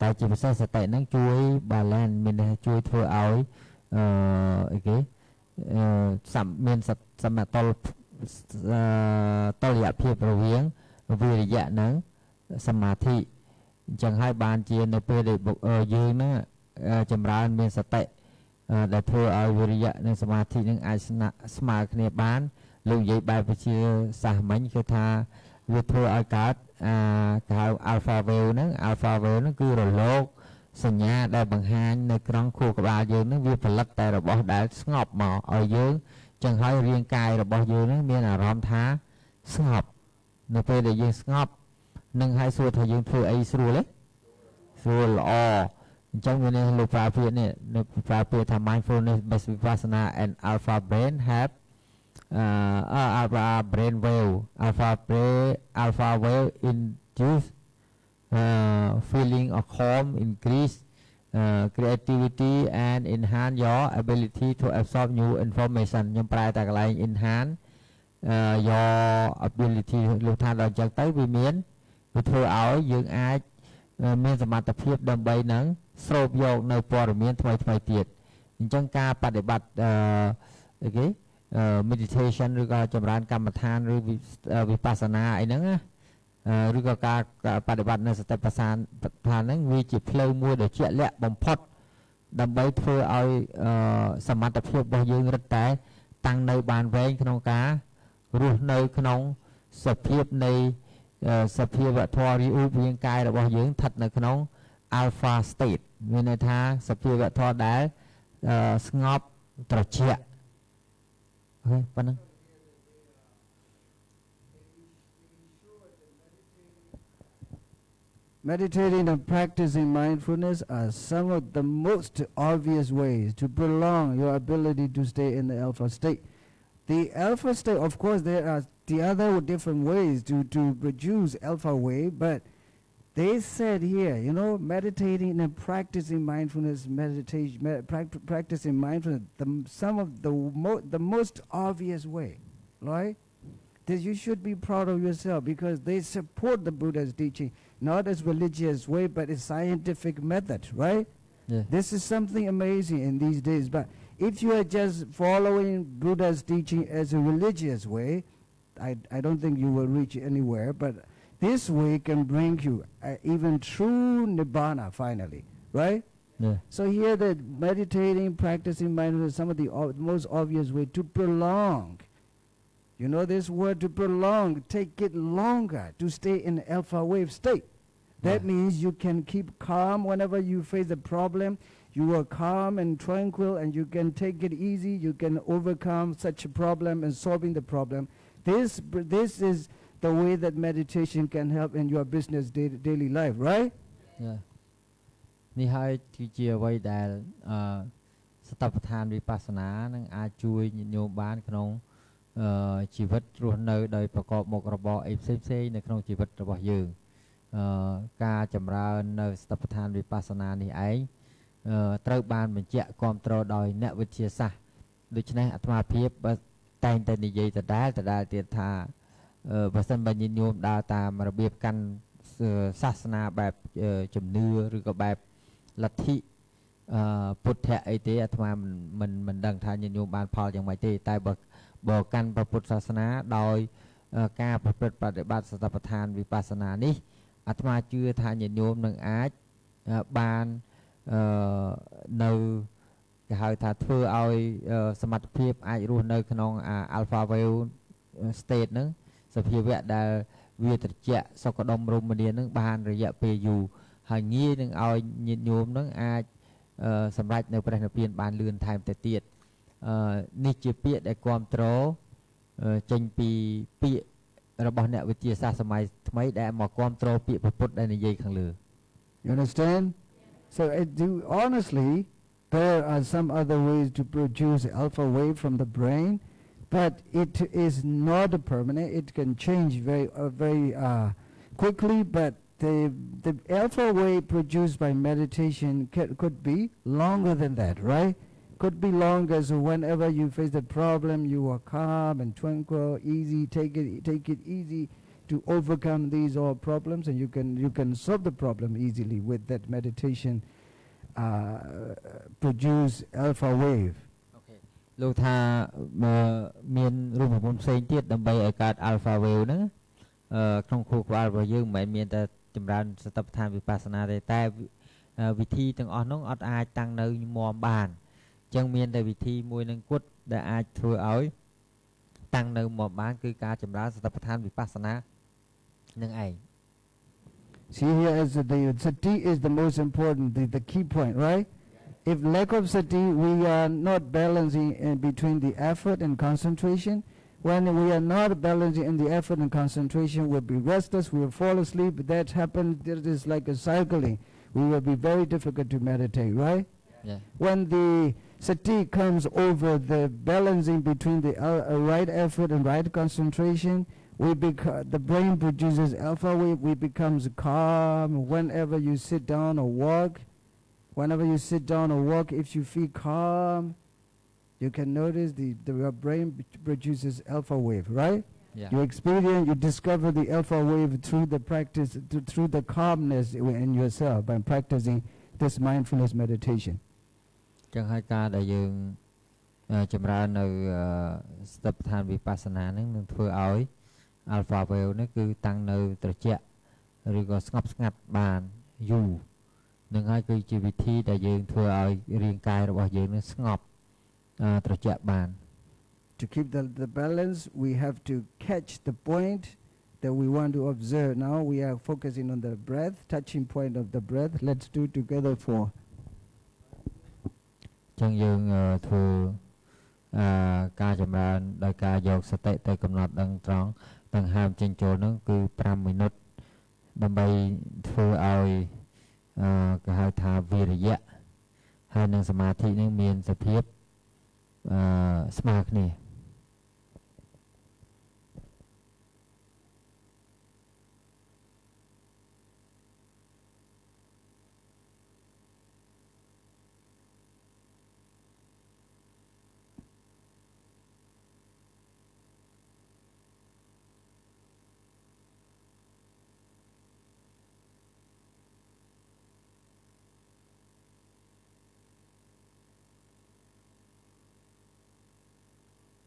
តែជាពិសេសសតិនឹងជួយ balance មានន័យថាជួយធ្វើឲ្យអីគេមានសមតុល្យតុល្យភាពរវាងវិរិយៈនិងសមាធិអញ្ចឹងហើយបានជានៅពេលដែលយើងហ្នឹងចម្រើនមានសតិដែលធ្វើឲ្យវិរិយៈនិងសមាធិនឹងអាចស្មើគ្នាបានលោកនិយាយបែបវិជាសាសមិញគឺថាវាធ្វើឲ្យកើតគេហៅ alpha wave ហ្នឹងគឺរលកសញ្ញាដែលបង្ហាញនៅក្នុងខួរក្បាលយើងហ្នឹងវាផលិតតែរបស់ដែលស្ងប់មកឲ្យយើងចឹងហើយរាងកាយរបស់យើងហ្នឹងមានអារម្មណ៍ថាស្ងប់នៅពេលដែលយើងស្ងប់នឹងហើយសួរថាយើងធ្វើអីស្រួលទេស្រួលល្អអញ្ចឹងវានេះលោកប្រើពាក្យនេះប្រើពាក្យថា mindfulness based vipassana and alpha brain have alpha brain wave alpha wave induce feeling of calm increase creativity and enhance your ability to absorb new information ខ្ញុំប្រែតែកន្លែង enhance your ability លោកថាដល់អញ្ចឹងទៅវាមានវាធ្វើឲ្យយើងអាចមានសមត្ថភាពដើម្បីនឹងស្រូបយកនៅព័ត៌មានថ្មីទៀតអញ្ចឹងការបដិបត្តិអីគេ meditation ឬក៏ចម្រើនកម្មដ្ឋានឬវិបស្សនាអីហ្នឹងណាឬក៏ការបដិបត្តិនៅសតិប្បដ្ឋានហ្នឹងវាជាផ្លូវមួយដ៏ជាក់លាក់បំផុតដើម្បីធ្វើឲ្យសមត្ថភាពរបស់យើងរឹតតែតាំងនៅបានវែងក្នុងការរស់នៅក្នុងសភាពនៃសភាវធម៌រូបរាងកាយរបស់យើងស្ថិតនៅក្នុង alpha state មានន័យថាសភាវធម៌ដែលស្ងប់ត្រជាក់អូខេប៉ុណ្ណឹងMeditating and practicing mindfulness are some of the most obvious ways to prolong your ability to stay in the alpha state. The alpha state, of course, there are the other different ways to produce alpha wave, but they said here, you know, meditating and practicing mindfulness, practicing mindfulness, some of the most obvious way, right? That you should be proud of yourself because they support the Buddha's teaching, not as religious way, but as scientific method, right? Yeah. This is something amazing in these days. But if you are just following Buddha's teaching as a religious way, I don't think you will reach anywhere. But this way can bring you even true nibbana finally, right? Yeah. So here that meditating, practicing mindfulness, some of the most obvious way to prolong. You know this word to prolong, take it longer to stay in alpha wave state. That means you can keep calm whenever you face a problem. You are calm and tranquil and you can take it easy. You can overcome such a problem and solving the problem. This is the way that meditation can help in your business daily life, right? Yeah. នេះហើយគឺជាអ្វីដែលសតបដ្ឋានវិបស្សនានឹងអាចជួយញាតិញោមបានក្នុងជីវិតរស់នៅដោយប្រកបមុខរបរអីផ្សេងៗនៅក្នុងជីវិតរបស់យើងការចម្រើននៅសតបដ្ឋានវិបស្សនានេះឯងត្រូវបានបញ្ជាក់គាំទ្រដោយអ្នកវិទ្យាសាស្ត្រដូច្នេះអាត្មាភាព តែងតែនិយាយដដែលទៀតថាបើសិនបើញាតិញោមដើរតាមរបៀបកាន់សាសនាបែបជំនឿឬក៏បែបលទ្ធិពុទ្ធៈអីទេអាត្មាមិនដឹងថាញាតិញោមបានផលយ៉ាងម៉េចទេតែបើកាន់ព្រះពុទ្ធសាសនាដោយការប្រព្រឹត្តបដិបត្តិសតិប្បដ្ឋានវិបស្សនានេះអាត្មាជឿថាញាតិញោមនឹងអាចបាននៅគេហៅថាធ្វើឲ្យសមត្ថភាពអាចរស់នៅក្នុង alpha wave state ហ្នឹងសភាវៈដែលវាត្រជាក់សុខដុមរមនានឹងបានរយៈពេលយូរហើយងាយនឹងឲ្យញាតិញោមនឹងអាចសម្រេចនៅព្រះនិព្វានបានលឿនថែមទៅទៀតនេះជាពាក្យដែលគ្រប់គ្រងចេញពីពាក្យរបស់អ្នកវិទ្យាសាស្ត្រសម័យថ្មីដែលមកគ្រប់គ្រងពាក្យពុទ្ធដែលនិយាយខាងលើ You understand? So honestly, there are some other ways to produce alpha wave from the brain, but it is not permanent. It can change very quickly, but the alpha wave produced by meditation could be longer than that, right? Could be longer, so whenever you face a problem, you are calm and tranquil, easy, take it easy to overcome these all problems, and you can solve the problem easily with that meditation produce alpha wave. លោកថាមានរូបមន្តផ្សេងទៀតដើម្បីឲ្យកើត alpha wave ហ្នឹងក្នុងខួរក្បាលរបស់យើងមិនមែនមានតែចម្រើនសតិប្បដ្ឋានវិបស្សនាទេតែវិធីទាំងអស់ហ្នឹងអត់អាចតាំងនៅមាំបានអញ្ចឹងមានតែវិធីមួយនឹងគត់ដែលអាចធ្វើឲ្យតាំងនៅមាំបានគឺការចម្រើនសតិប្បដ្ឋានវិបស្សនានឹងឯង See here as the sati is the most important, the key point, right? If lack of sati, we are not balancing in between the effort and concentration. When we are not balancing in the effort and concentration, we'll be restless, we will fall asleep. That happens, it is like a cycling. We will be very difficult to meditate, right? Yeah. When the sati comes over the balancing between the right effort and right concentration, the brain produces alpha wave, we becomes calm. Whenever you sit down or walk, if you feel calm, you can notice your brain produces alpha wave, right? Yeah. You experience, you discover the alpha wave through the practice, through the calmness in yourself by practicing this mindfulness meditation. ចឹងហើយការដែលយើងចម្រើននៅសតិប្បដ្ឋានវិបស្សនាហ្នឹងនឹងធ្វើឲ្យ alpha wave នេះគឺតាំងនៅត្រជាក់ឬក៏ស្ងប់ស្ងាត់បានយូរនឹងហើយគឺជាវិធីដែលយើងធ្វើឲ្យរាងកាយរបស់យើងនឹងស្ងប់ត្រជាក់បាន To keep the balance, we have to catch the point that we want to observe. Now we are focusing on the breath, touching point of the breath. Let's do together 4. ចឹងយើងធ្វើការចម្រើនដោយការយកសតិទៅកំណត់ដឹងត្រង់ដង្ហើមចេញចូលហ្នឹងគឺ5មីនុតដើម្បីធ្វើឲ្យគេហៅថាវិរិយៈហើយនឹងសមាធិនឹងមានសភាពស្មើគ្នា So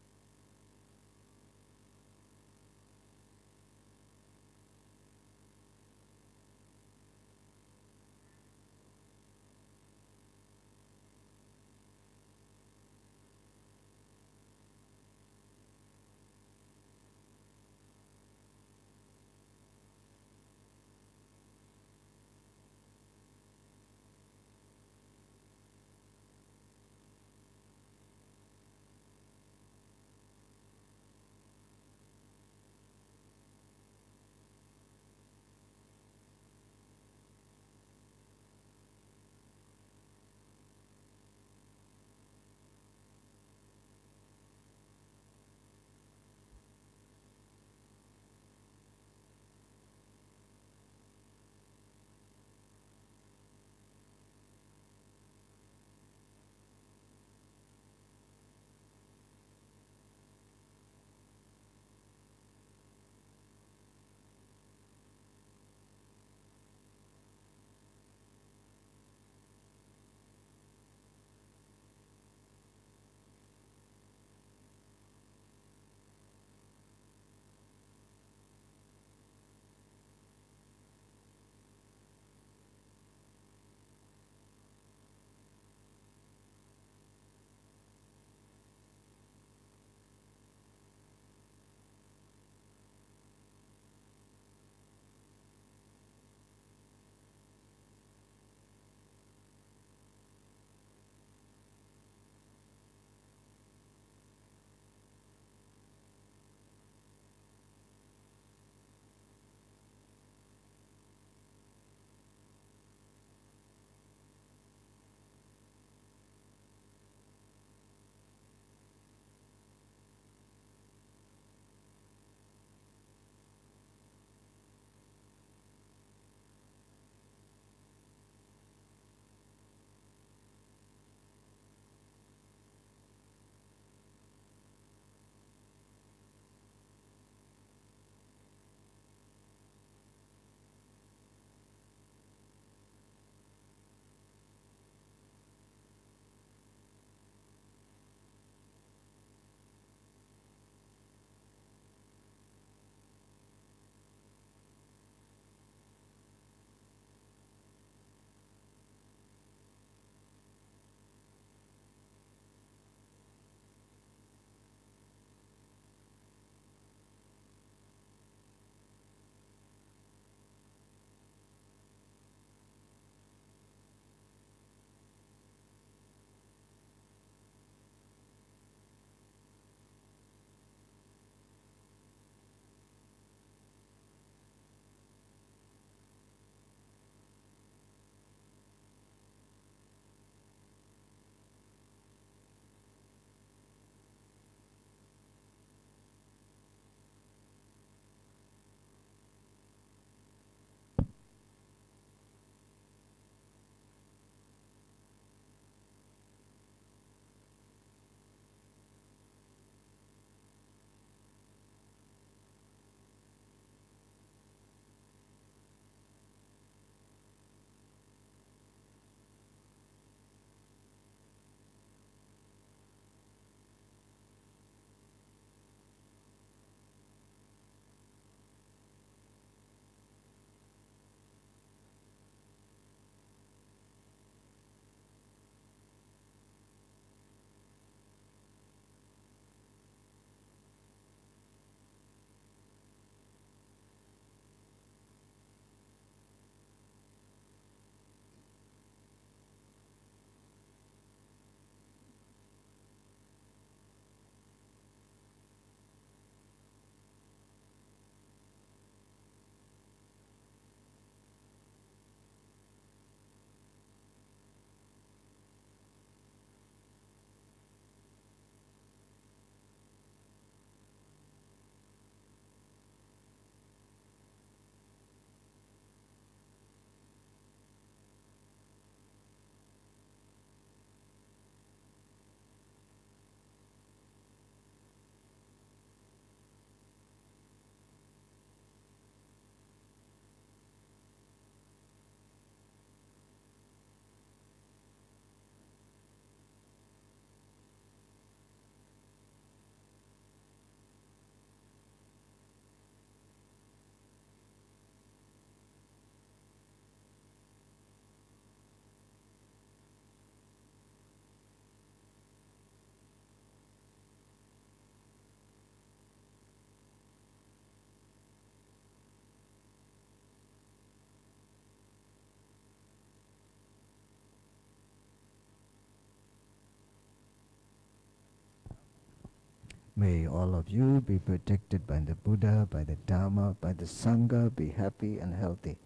May all of you be protected by the Buddha, by the Dharma, by the Sangha, be happy and healthy.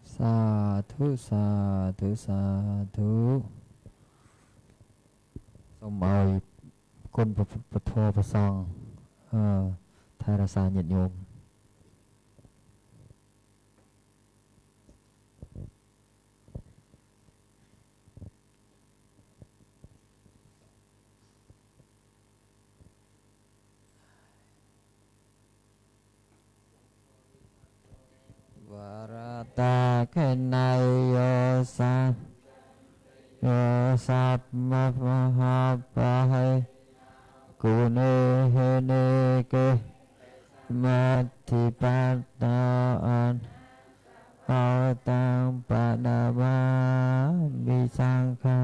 Sadhu, sadhu, sadhu.សូមឲ្យគុណពធប្រសងថែរក្សាញាតិញោម Varata kenai yosat mahapahai kune hene ke matipataan tang padama bisangka